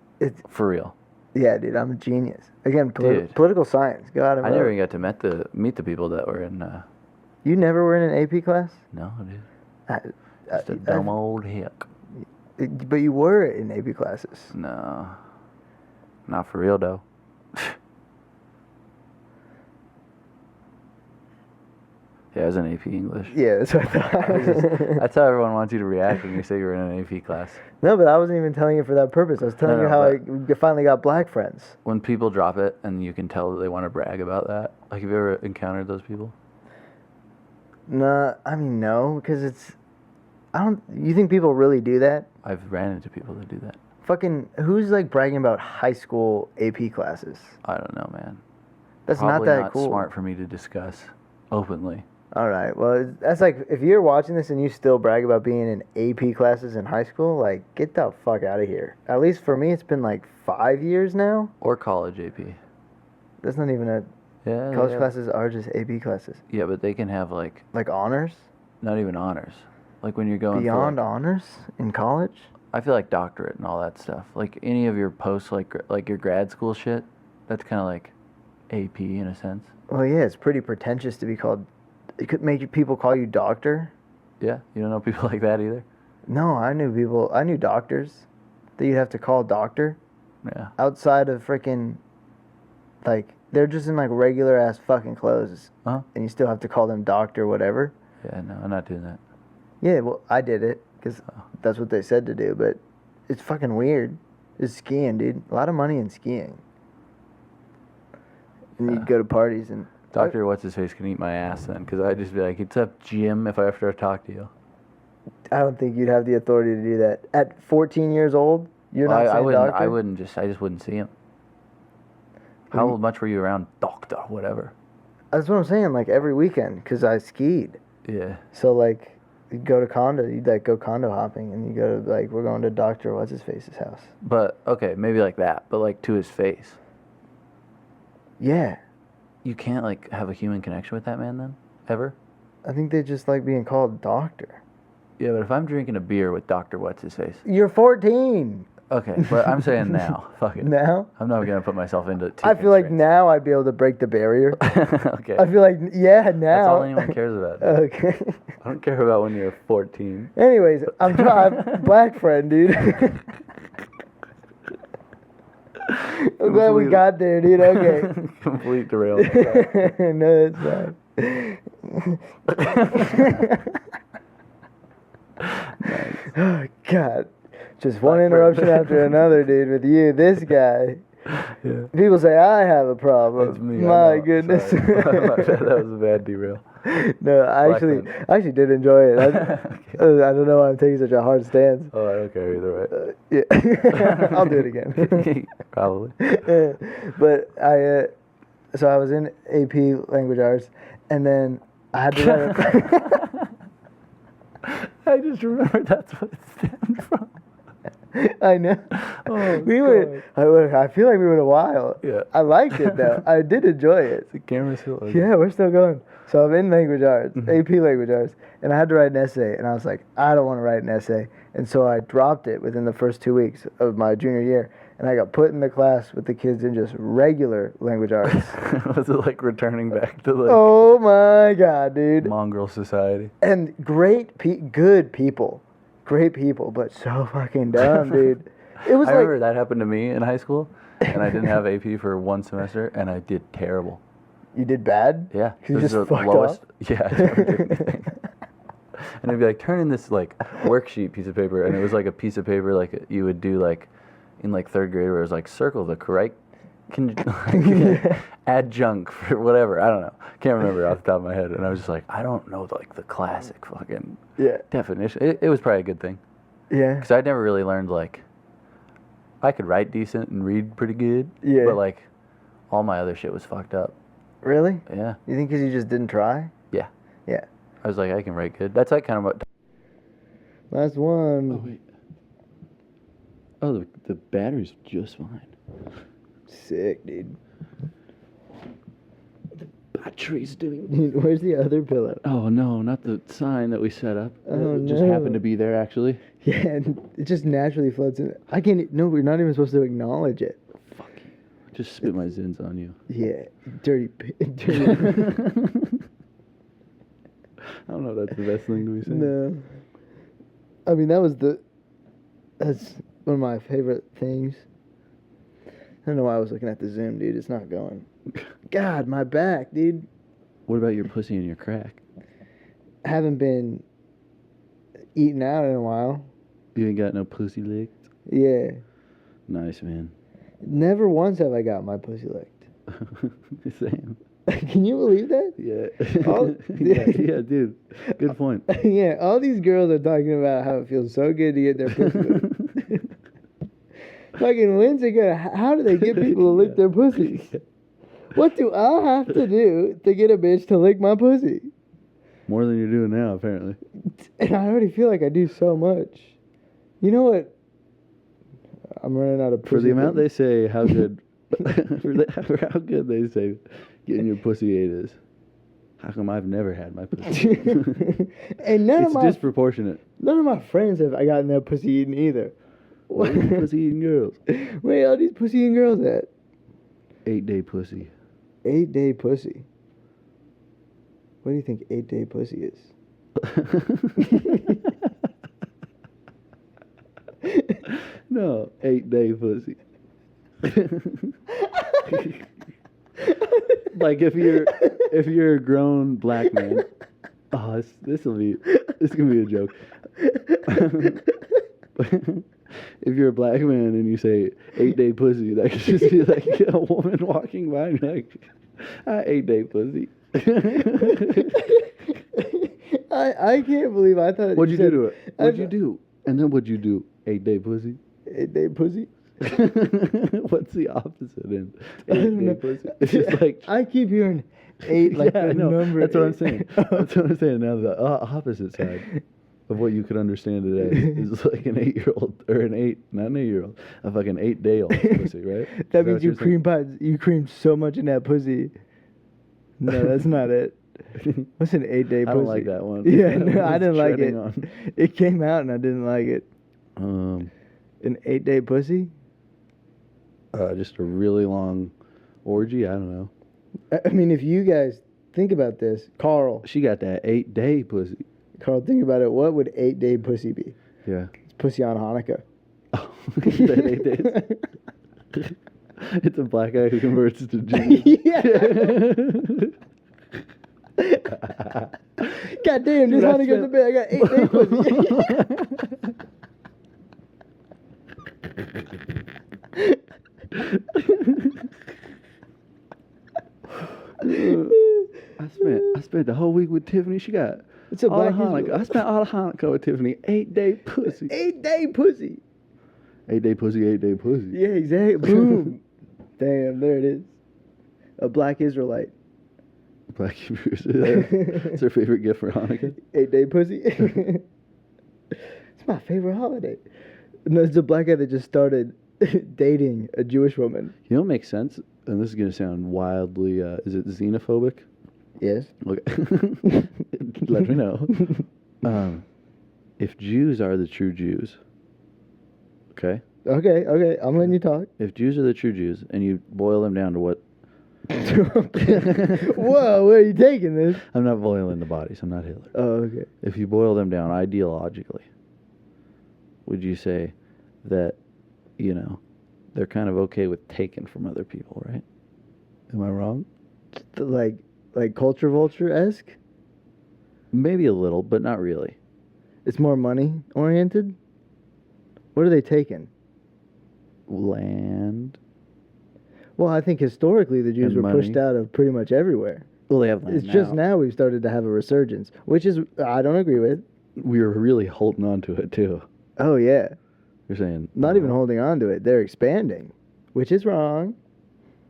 For real. Yeah, dude, I'm a genius. Again, political science. Go out and I never even got to meet the people that were in... You never were in an AP class? No, dude. Just a dumb old hick. But you were in AP classes. No. Not for real, though. Yeah, I was in AP English. Yeah, that's what I thought. That's how everyone wants you to react when you say you were in an AP class. No, but I wasn't even telling you for that purpose. I was telling you how I finally got black friends. When people drop it and you can tell that they want to brag about that, like, have you ever encountered those people? Nah, I mean, no, because it's... You think people really do that? I've ran into people that do that. Fucking... Who's, like, bragging about high school AP classes? I don't know, man. That's Probably not that cool. Smart for me to discuss openly. All right. Well, that's like, if you're watching this and you still brag about being in AP classes in high school, like, get the fuck out of here. At least for me, it's been like 5 years now. Or college AP. That's not even a... Yeah. College classes are just AP classes. Yeah, but they can have, like... Like honors? Not even honors. Like when you're going Beyond for, honors in college? I feel like doctorate and all that stuff. Like any of your posts, like your grad school shit, that's kind of like AP in a sense. Well, yeah, it's pretty pretentious to be called... It could make people call you doctor. Yeah? You don't know people like that either? No, I knew doctors that you'd have to call doctor. Yeah. Outside of freaking, like, they're just in, like, regular-ass fucking clothes. Uh-huh. And you still have to call them doctor whatever. Yeah, no, I'm not doing that. Yeah, well, I did it, because that's what they said to do, but it's fucking weird. It's skiing, dude. A lot of money in skiing. And you'd go to parties and... Doctor What's-His-Face can eat my ass then, because I'd just be like, what's up, Jim, if I have to talk to you. I don't think you'd have the authority to do that. At 14 years old, you're not saying doctor? I just wouldn't see him. How much were you around doctor, whatever? That's what I'm saying, like, every weekend, because I skied. Yeah. So, like, you'd go condo hopping, and you go to, like, we're going to Dr. What's-His-Face's house. But, okay, maybe like that, but, like, to his face. Yeah. You can't, like, have a human connection with that man then? Ever? I think they just like being called doctor. Yeah, but if I'm drinking a beer with Dr. What's-His-Face... You're 14! Okay, but I'm saying now. Fuck it. Now? I'm not going to put myself into it. I feel like now I'd be able to break the barrier. Okay. I feel like, yeah, now. That's all anyone cares about. Okay. I don't care about when you're 14. Anyways, I'm black friend, dude. I'm glad we got there, dude. Okay. Complete derailment. No, it's not. Nice. Oh, God. Just one interruption after another, dude, with you. This guy. Yeah. People say I have a problem. That's me. My goodness. That was a bad derail. No, I actually did enjoy it. I don't know why I'm taking such a hard stance. Oh, I don't care either way. Yeah. I'll do it again. Probably. But so I was in AP Language Arts, and then I had to write I just remembered that's what it stemmed from. I know. Oh, We went. I feel like we went a while. Yeah. I liked it though. I did enjoy it. The camera's still on. Yeah, we're still going. So I'm in language arts, Mhm. AP language arts, and I had to write an essay, and I was like, I don't want to write an essay, and so I dropped it within the first 2 weeks of my junior year, and I got put in the class with the kids in just regular language arts. Was it like returning back to like Oh my god, dude! mongrel society? And good people, but so fucking dumb, dude. It was I like remember that happened to me in high school, and I didn't have AP for one semester, and I did terrible. you did bad. Yeah, 'Cause you this is just the fucked lowest. up? Yeah, I never did anything. And I'd be like, turn in this like worksheet piece of paper, and it was like a piece of paper like you would do like in like third grade, where it was like circle the correct adjunct for whatever. I don't know. Can't remember off the top of my head. And I was just like, I don't know like the classic fucking Yeah, definition. It was probably a good thing yeah, because I'd never really learned like I could write decent and read pretty good. Yeah. But like all my other shit was fucked up. really? Yeah. You think because you just didn't try? Yeah. Yeah. I was like, I can write good. That's like kind of what. Last one. Oh wait. Oh, the battery's just fine. Sick, dude. Battery's doing. Dude, where's the other pillow? Oh no, not the sign that we set up. Oh, It just no. happened to be there actually. Yeah, and it just naturally floats in. I can't. No, we're not even supposed to acknowledge it. Fuck you. Just spit my zins on you. Yeah, dirty. I don't know if that's the best thing to be saying. No. I mean, that's one of my favorite things. I don't know why I was looking at the Zoom, dude. It's not going. God, my back, dude. What about your pussy and your crack? Haven't been eating out in a while. You ain't got no pussy licked? Yeah. Nice, man. Never once have I got my pussy licked. Same. Can you believe that? Yeah. Oh, yeah, dude. Good point. Yeah, all these girls are talking about how it feels so good to get their pussy licked. Fucking when's it gonna? How do they get people to lick their pussies? What do I have to do to get a bitch to lick my pussy? More than you're doing now, apparently. And I already feel like I do so much. You know what? I'm running out of pussy. For the amount they things. say how good, for how good they say getting your pussy ate is, how come I've never had my pussy? And none It's of my disproportionate. none of my friends have gotten their pussy eaten either. Where are pussy eating girls? Where are all these pussy eating girls at? 8-day pussy. 8-day pussy. What do you think 8-day pussy is? No, 8-day pussy. Like if you're a grown black man. Oh, this gonna be a joke. If you're a black man and you say 8-day pussy, that could just be like a woman walking by and you're like, 8-day pussy. I can't believe I thought. What'd you do to it? I What'd you thought- do? And then what'd you do? 8-day pussy? 8-day pussy. What's the opposite in I don't 8-day know. pussy? It's just like I keep hearing 8 like yeah, the I know. number. That's what I'm 8. saying. That's what I'm saying. Now the opposite side of what you could understand today is like an 8-year-old or not an 8-year-old, a fucking 8-day-old pussy, right? Is That means what you you're saying? you creamed so much in that pussy. No, that's not it. What's an 8-day pussy? I don't like that one. Yeah, no, I was didn't like it. treading on. It came out and I didn't like it. Um, An 8-day pussy? just a really long orgy. I don't know. I mean, if you guys think about this, Carl, She got that 8-day pussy. think about it. What would 8-day pussy be? Yeah. It's pussy on Hanukkah. Oh, that 8 days. It's a black guy who converts to Jesus. Yeah. God damn, this Dude, I Hanukkah's spent- the bed. I got 8-day I spent the whole week with Tiffany. She got It's a all the black Hanukkah. I spent all the Hanukkah with Tiffany. 8-day pussy. 8-day pussy. 8-day pussy. 8-day pussy. Yeah, exactly. Boom. Damn, there it is. A black Israelite. Black Hebrews. It's her favorite gift for Hanukkah. 8-day pussy. It's my favorite holiday. No, it's a black guy that just started dating a Jewish woman. You know what makes sense? And this is going to sound wildly, is it xenophobic? Yes. Okay. Let me know. If Jews are the true Jews, okay? Okay. I'm letting you talk. If Jews are the true Jews, and you boil them down to what? Whoa, where are you taking this? I'm not boiling the bodies. I'm not Hitler. Oh, okay. If you boil them down ideologically, would you say that, they're kind of okay with taking from other people, right? Am I wrong? Like culture vulture-esque? Maybe a little, but not really. It's more money oriented? What are they taking? Land. Well, I think historically the Jews And were money. pushed out of pretty much everywhere. Well, they have land It's just now we've started to have a resurgence, which is I don't agree with. We were really holding on to it, too. Oh, yeah. You're saying... Not even holding on to it. They're expanding, which is wrong.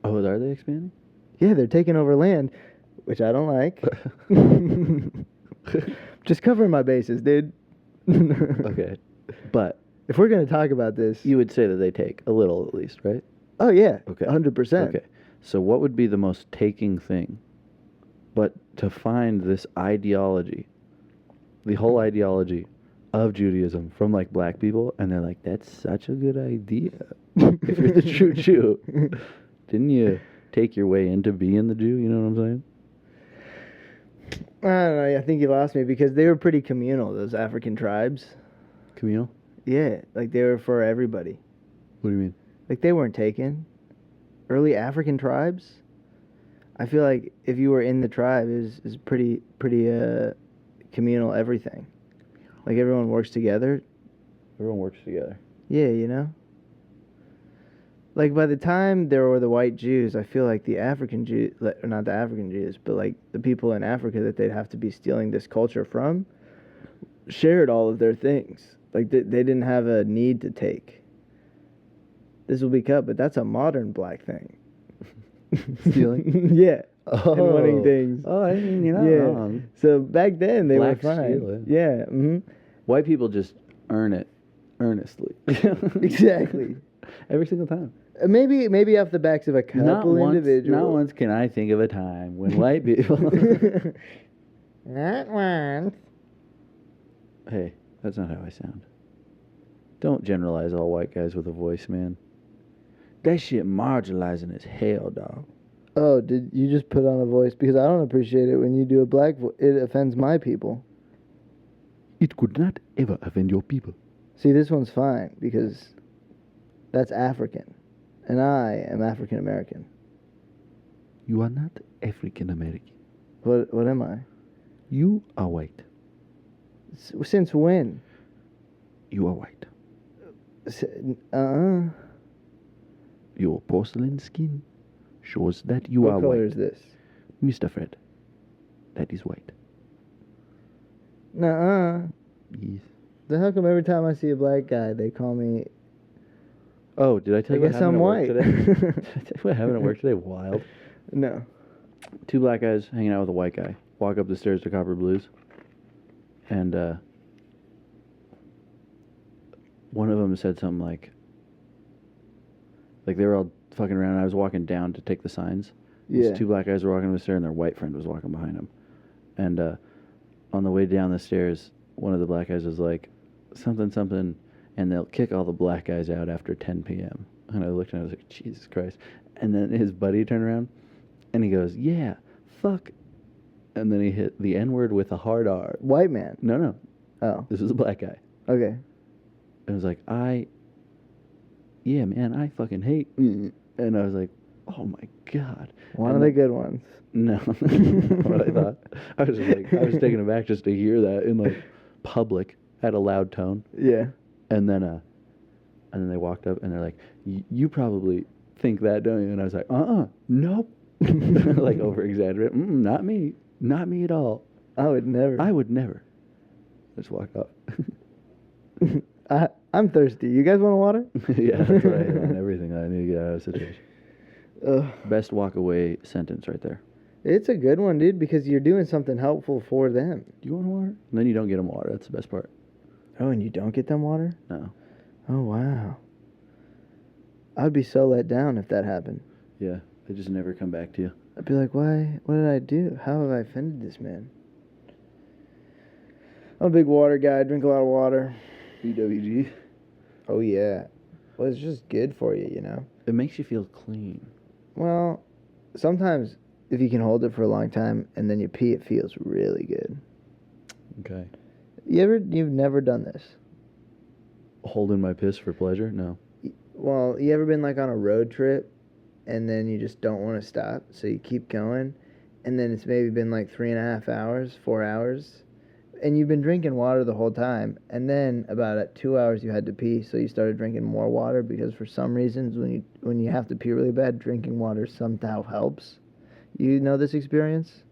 Oh, are they expanding? Yeah, they're taking over land, which I don't like. Just covering my bases, dude. Okay. But... if we're going to talk about this... you would say that they take a little, at least, right? Oh, yeah. Okay. 100%. Okay. So what would be the most taking thing? But to find this ideology, the whole ideology of Judaism from, like, black people, and they're like, that's such a good idea. If you're the true Jew, didn't you take your way into being the Jew? You know what I'm saying? I don't know. I think you lost me because they were pretty communal, those African tribes. Communal? Yeah, like they were for everybody. What do you mean? Like they weren't taken. Early African tribes, I feel like if you were in the tribe, is pretty communal everything. Like everyone works together. Everyone works together. Yeah, you know? Like by the time there were the white Jews, I feel like the African Jews, not the African Jews, but like the people in Africa that they'd have to be stealing this culture from, shared all of their things. Like they didn't have a need to take. This will be cut, but that's a modern black thing. Stealing? Yeah. Oh. And wanting things. Oh, I mean, you're not wrong. So back then they Blacks were fine. steal it. Yeah. Mm-hmm. White people just earn it earnestly. Exactly. Every single time. Maybe off the backs of a couple individuals. Not once can I think of a time when white people... Not once. Hey, that's not how I sound. Don't generalize all white guys with a voice, man. That shit marginalizing as hell, dog. Oh, did you just put on a voice? Because I don't appreciate it when you do a black voice. It offends my people. It could not ever offend your people. See, this one's fine because that's African. And I am African American. You are not African American. What am I? You are white. Since when? You are white. Your porcelain skin shows that you are What color white. is this? Mr. Fred, that is white. Nuh-uh. Yes. Then how come every time I see a black guy, they call me... Oh, did I tell you I what guess happened I'm at work white. today? Did I tell you what happened at work today? Wild. No. Two black guys hanging out with a white guy. Walk up the stairs to Copper Blues. And one of them said something like they were all fucking around. And I was walking down to take the signs. Yeah. These two black guys were walking up the stairs, and their white friend was walking behind them. And on the way down the stairs, one of the black guys was like, something, and they'll kick all the black guys out after 10 p.m. And I looked and I was like, Jesus Christ. And then his buddy turned around, and he goes, yeah, fuck. And then he hit the N-word with a hard R. White man? No. Oh. This was a black guy. Okay. And it was like, yeah, man, I fucking hate. And I was like, oh my God. One of the good ones. No. What I thought. I was taken aback just to hear that in like public at a loud tone. Yeah. And then they walked up and they're like, you probably think that, don't you? And I was like, nope. Like over exaggerate. Not me at all. I would never. I would never. Just walked up. I'm thirsty. You guys want water? Yeah, that's what I hit on everything that I need to get out of the situation. Ugh. Best walk away sentence right there. It's a good one, dude, because you're doing something helpful for them. Do you want water? And then you don't get them water. That's the best part. Oh, and you don't get them water? No. Oh, wow. I'd be so let down if that happened. Yeah, they just never come back to you. I'd be like, why? What did I do? How have I offended this man? I'm a big water guy. I drink a lot of water. BWG. Oh, yeah. Well, it's just good for you, you know? It makes you feel clean. Well, sometimes if you can hold it for a long time and then you pee, it feels really good. Okay. You've never done this? Holding my piss for pleasure? No. Well, you ever been like on a road trip and then you just don't want to stop, so you keep going, and then it's maybe been like 3.5 hours, 4 hours, and you've been drinking water the whole time, and then about at 2 hours you had to pee, so you started drinking more water because for some reasons when you have to pee really bad, drinking water somehow helps. You know this experience?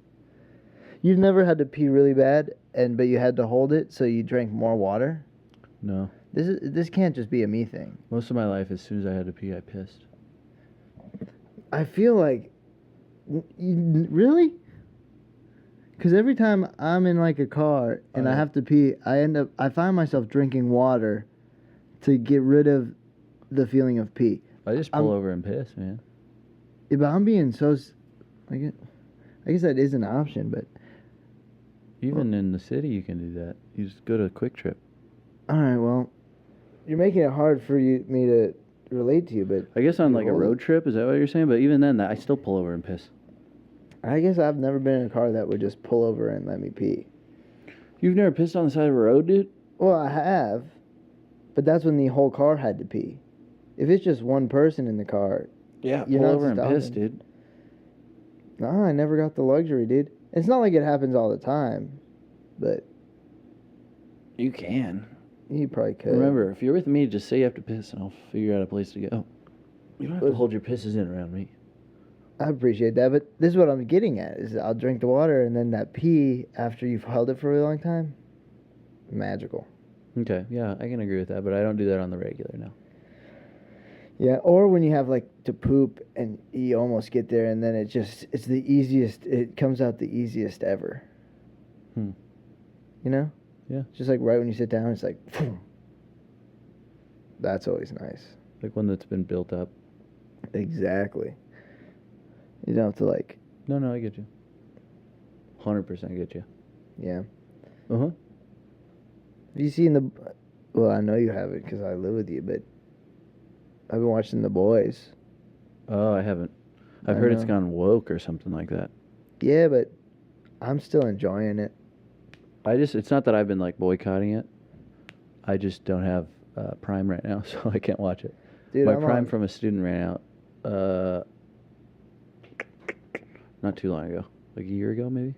You've never had to pee really bad, but you had to hold it, so you drank more water? No. This can't just be a me thing. Most of my life, as soon as I had to pee, I pissed. I feel like, really? Because every time I'm in like a car and I have to pee, I find myself drinking water to get rid of the feeling of pee. I just pull over and piss, man. Yeah, but I'm being so, I guess that is an option, but. Even in the city, you can do that. You just go to a Quick Trip. All right, well, you're making it hard for me to relate to you, but. I guess on like a road trip, is that what you're saying? But even then, I still pull over and piss. I guess I've never been in a car that would just pull over and let me pee. You've never pissed on the side of a road, dude? Well, I have, but that's when the whole car had to pee. If it's just one person in the car, Yeah, you're pull not over and stopping. piss, dude. No, I never got the luxury, dude. It's not like it happens all the time, but You can. you probably could. Remember, if you're with me, just say you have to piss, and I'll figure out a place to go. You don't have to hold your pisses in around me. I appreciate that, but this is what I'm getting at, is I'll drink the water, and then that pee, after you've held it for a really long time, magical. Okay, yeah, I can agree with that, but I don't do that on the regular now. Yeah, or when you have, like, to poop, and you almost get there, and then it's the easiest, it comes out the easiest ever. You know? Yeah. Just like right when you sit down, it's like, phew. That's always nice. Like one that's been built up. Exactly. You don't have to, like... No, I get you. 100% get you. Yeah. Uh-huh. Have you seen the... Well, I know you haven't because I live with you, but I've been watching The Boys. Oh, I haven't. I've heard it's gone woke or something like that. Yeah, but I'm still enjoying it. It's not that I've been, like, boycotting it. I just don't have Prime right now, so I can't watch it. Dude, My Prime from a student ran out not too long ago. Like a year ago, maybe?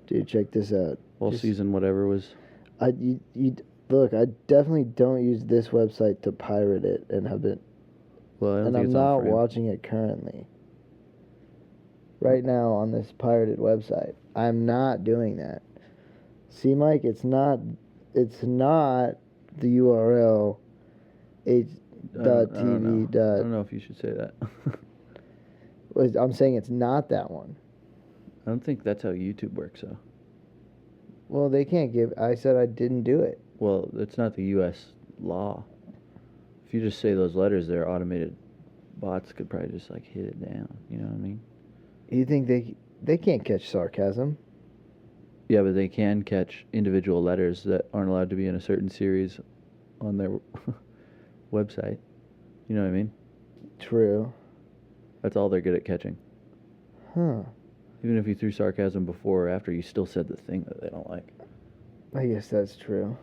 Dude, check this out. Season whatever was... Look, I definitely don't use this website to pirate it, and have been... Well, I don't and think I'm it's not on Frame. watching it currently. Right now on this pirated website. I'm not doing that. See, Mike, it's not the URL I don't know if you should say that. I'm saying it's not that one. I don't think that's how YouTube works, though. Well, they can't give... I said I didn't do it. Well, it's not the U.S. law. If you just say those letters there, automated bots could probably just, like, hit it down. You know what I mean? You think they can't catch sarcasm? Yeah, but they can catch individual letters that aren't allowed to be in a certain series on their website. You know what I mean? True. That's all they're good at catching. Huh. Even if you threw sarcasm before or after, you still said the thing that they don't like. I guess that's true.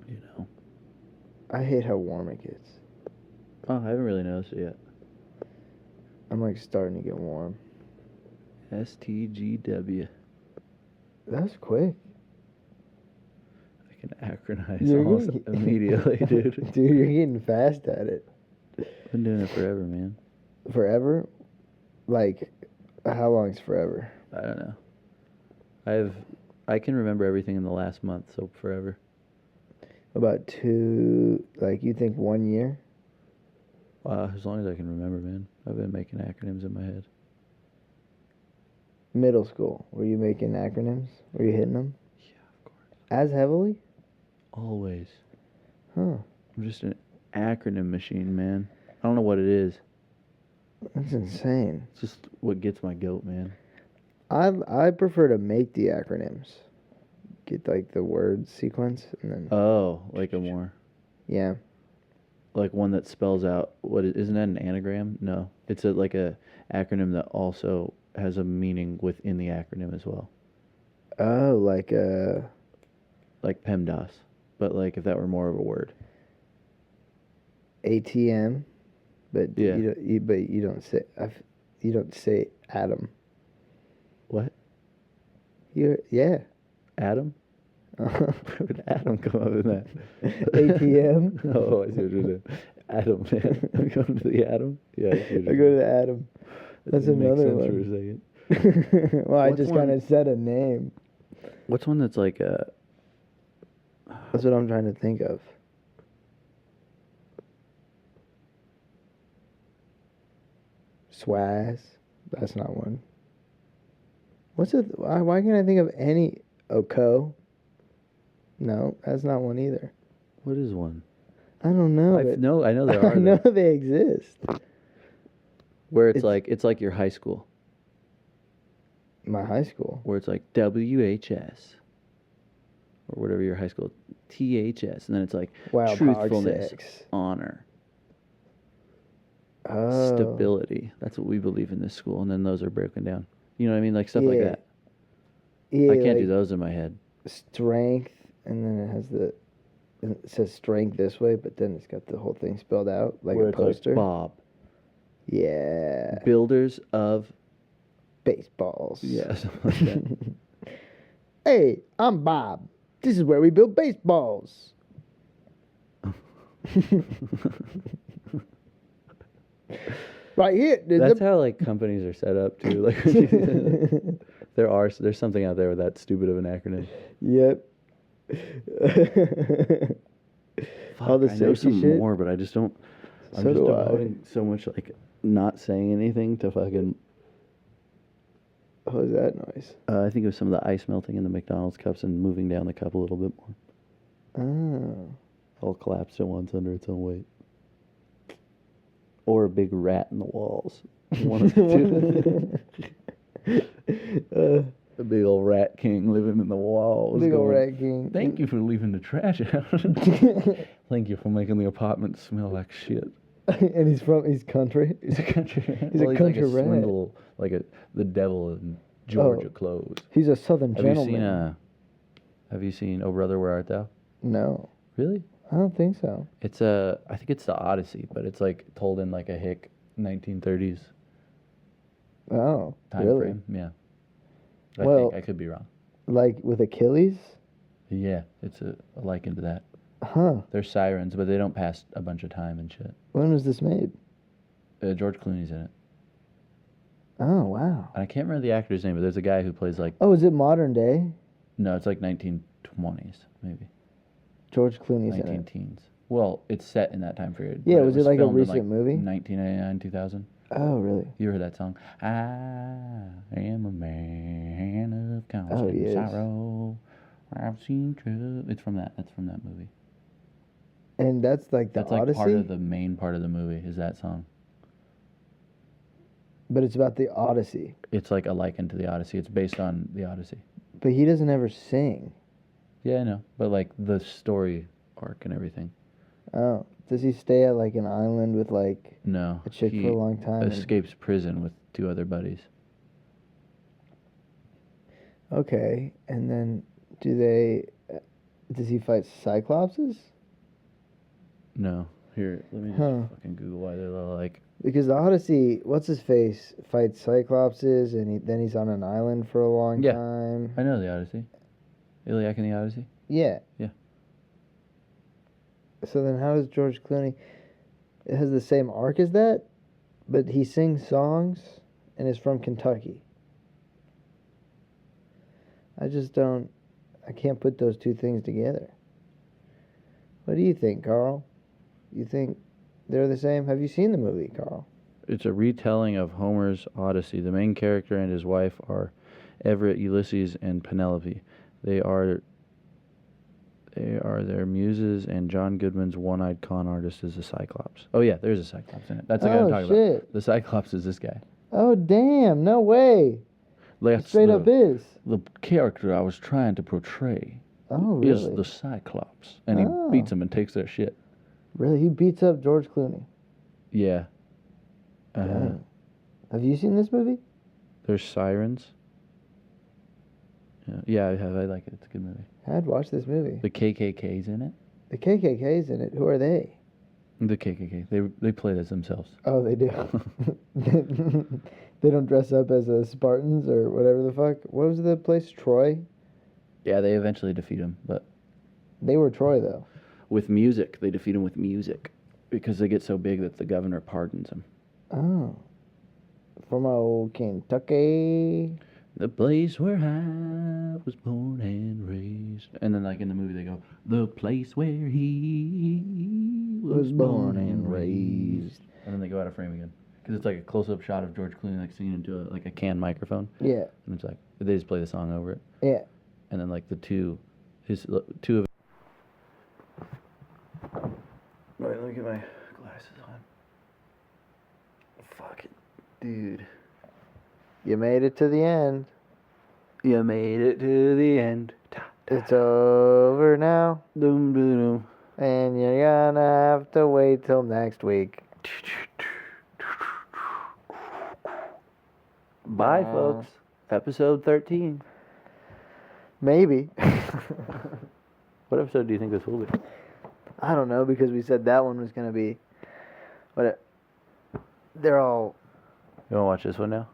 You know. I hate how warm it gets. Oh, I haven't really noticed it yet. I'm like starting to get warm. STGW. That was quick. I can acronymize almost immediately, dude. Dude, you're getting fast at it. Been doing it forever, man. Forever? Like, how long's forever? I don't know. I can remember everything in the last month, so forever. About 2, like, you think 1 year? As long as I can remember, man. I've been making acronyms in my head. Middle school, were you making acronyms? Were you hitting them? Yeah, of course. As heavily? Always. Huh. I'm just an acronym machine, man. I don't know what it is. That's insane. It's just what gets my goat, man. I prefer to make the acronyms. Get like the word sequence and then Oh, like a more yeah. like one that spells out isn't that an anagram? No, it's like a acronym that also has a meaning within the acronym as well, Oh, like PEMDAS, but like if that were more of a word. ATM, but Yeah. you don't say atom. What? Yeah. Atom? Where would Adam come up in that? ATM. Oh, I see what you're saying. Atom, man. I'm going to the atom? Yeah, I see what I you're go to saying. the atom. That That's didn't make another sense one. for a second. Well, I What's just one- kind of said a name. What's one that's like That's what I'm trying to think of. Swaz. That's not one. What's it? Why can't I think of any? Oko. No, that's not one either. what is one? I don't know. I but know there are. I know though. they exist. Where It's- it's like your high school. My high school. Where it's like WHS. Or whatever your high school THS. And then it's like Wild truthfulness, Hog 6. honor, Oh. stability. That's what we believe in this school. And then those are broken down. You know what I mean? Like stuff like Yeah. that. Yeah, I can't do like those in my head. strength, and then it says strength this way, but then it's got the whole thing spelled out like Where a it's poster. like Bob. Yeah. Builders of Baseballs. yeah, something like that. Hey, I'm Bob. This is where we build baseballs. Right here. That's how like companies are set up too. Like there's something out there with that stupid of an acronym. Yep. Fuck, All the I know safety some shit. more, but I just don't. I'm So just do I. devoting so much like not saying anything to fucking. What was that noise? I think it was some of the ice melting in the McDonald's cups and moving down the cup a little bit more. Oh. All collapsed at once under its own weight. Or a big rat in the walls. One of the two. A big old rat king living in the walls. Big old going, rat king. Thank you for leaving the trash out. Thank you for making the apartment smell like shit. And he's country. He's a country rat. He's a country like a rat. swindle, like the devil in Georgia clothes. He's a southern Have gentleman. Have you seen Oh Brother Where Art Thou? No, Really? I don't think so. It's I think it's the Odyssey, but it's like told in like a hick 1930s Oh, time really? frame. Yeah. Well- think I could be wrong. Like with Achilles? Yeah, it's a liken to that. Huh. They're sirens, but they don't pass a bunch of time and shit. When was this made? George Clooney's in it. Oh, wow. And I can't remember the actor's name, but there's a guy who plays like Oh, is it modern day? no, it's like 1920s maybe. George Clooney's 19 in it. teens. Well, it's set in that time period. Yeah, but was it like a filmed in, recent movie? 1999, 2000. Oh, really? You heard that song? I am a man of constant Oh, yes. sorrow. I've seen trouble. It's from that. That's from that movie. And that's like the That's like Odyssey? part of the main part of the movie is that song. But it's about the Odyssey. It's like a liken to the Odyssey. It's based on the Odyssey. But he doesn't ever sing. Yeah, I know. But like the story arc and everything. Oh. Does he stay at like an island with like No. a chick he for a long time? and- escapes prison with 2 other buddies. Okay. And then does he fight Cyclopses? No. Here, let me just Huh. fucking Google why they're like. Because the Odyssey, what's his face, fights Cyclopses, and then he's on an island for a long Yeah. time. I know the Odyssey. Iliac and the Odyssey. Yeah. Yeah. So then how does George Clooney... It has the same arc as that, but he sings songs and is from Kentucky. I just don't... I can't put those two things together. What do you think, Carl? You think they're the same? Have you seen the movie, Carl? It's a retelling of Homer's Odyssey. The main character and his wife are Everett, Ulysses, and Penelope. They They are their muses, and John Goodman's one-eyed con artist is a Cyclops. Oh yeah, there's a Cyclops in it. That's the guy I'm talking about. The Cyclops is this guy. Oh damn! No way. That's Straight up is. The character I was trying to portray Oh really? is the Cyclops, and he beats him and takes their shit. Really? He beats up George Clooney. Yeah. Have you seen this movie? There's sirens. Yeah, I have. I like it. It's a good movie. I'd watch this movie. The KKK's in it. The KKK's in it. Who are they? The KKK. They play this themselves. Oh, they do. They don't dress up as Spartans or whatever the fuck. What was the place? Troy? Yeah, they eventually defeat him, but... They were Troy, though. With music. They defeat him with music. Because they get so big that the governor pardons them. Oh. From old Kentucky. The place where I was born and raised. And then, like, in the movie, they go, the place where he was born and raised. And then they go out of frame again. Because it's like a close-up shot of George Clooney, like, singing into a can microphone. Yeah. And it's like, they just play the song over it. Yeah. And then, like, two of... Wait, let me get my glasses on. Fuck it. Dude. You made it to the end. You made it to the end. It's over now. Doom, doom, doom. And you're gonna have to wait till next week. Bye, folks. Episode 13. Maybe. What episode do you think this will be? I don't know, because we said that one was gonna be... They're all... You wanna watch this one now?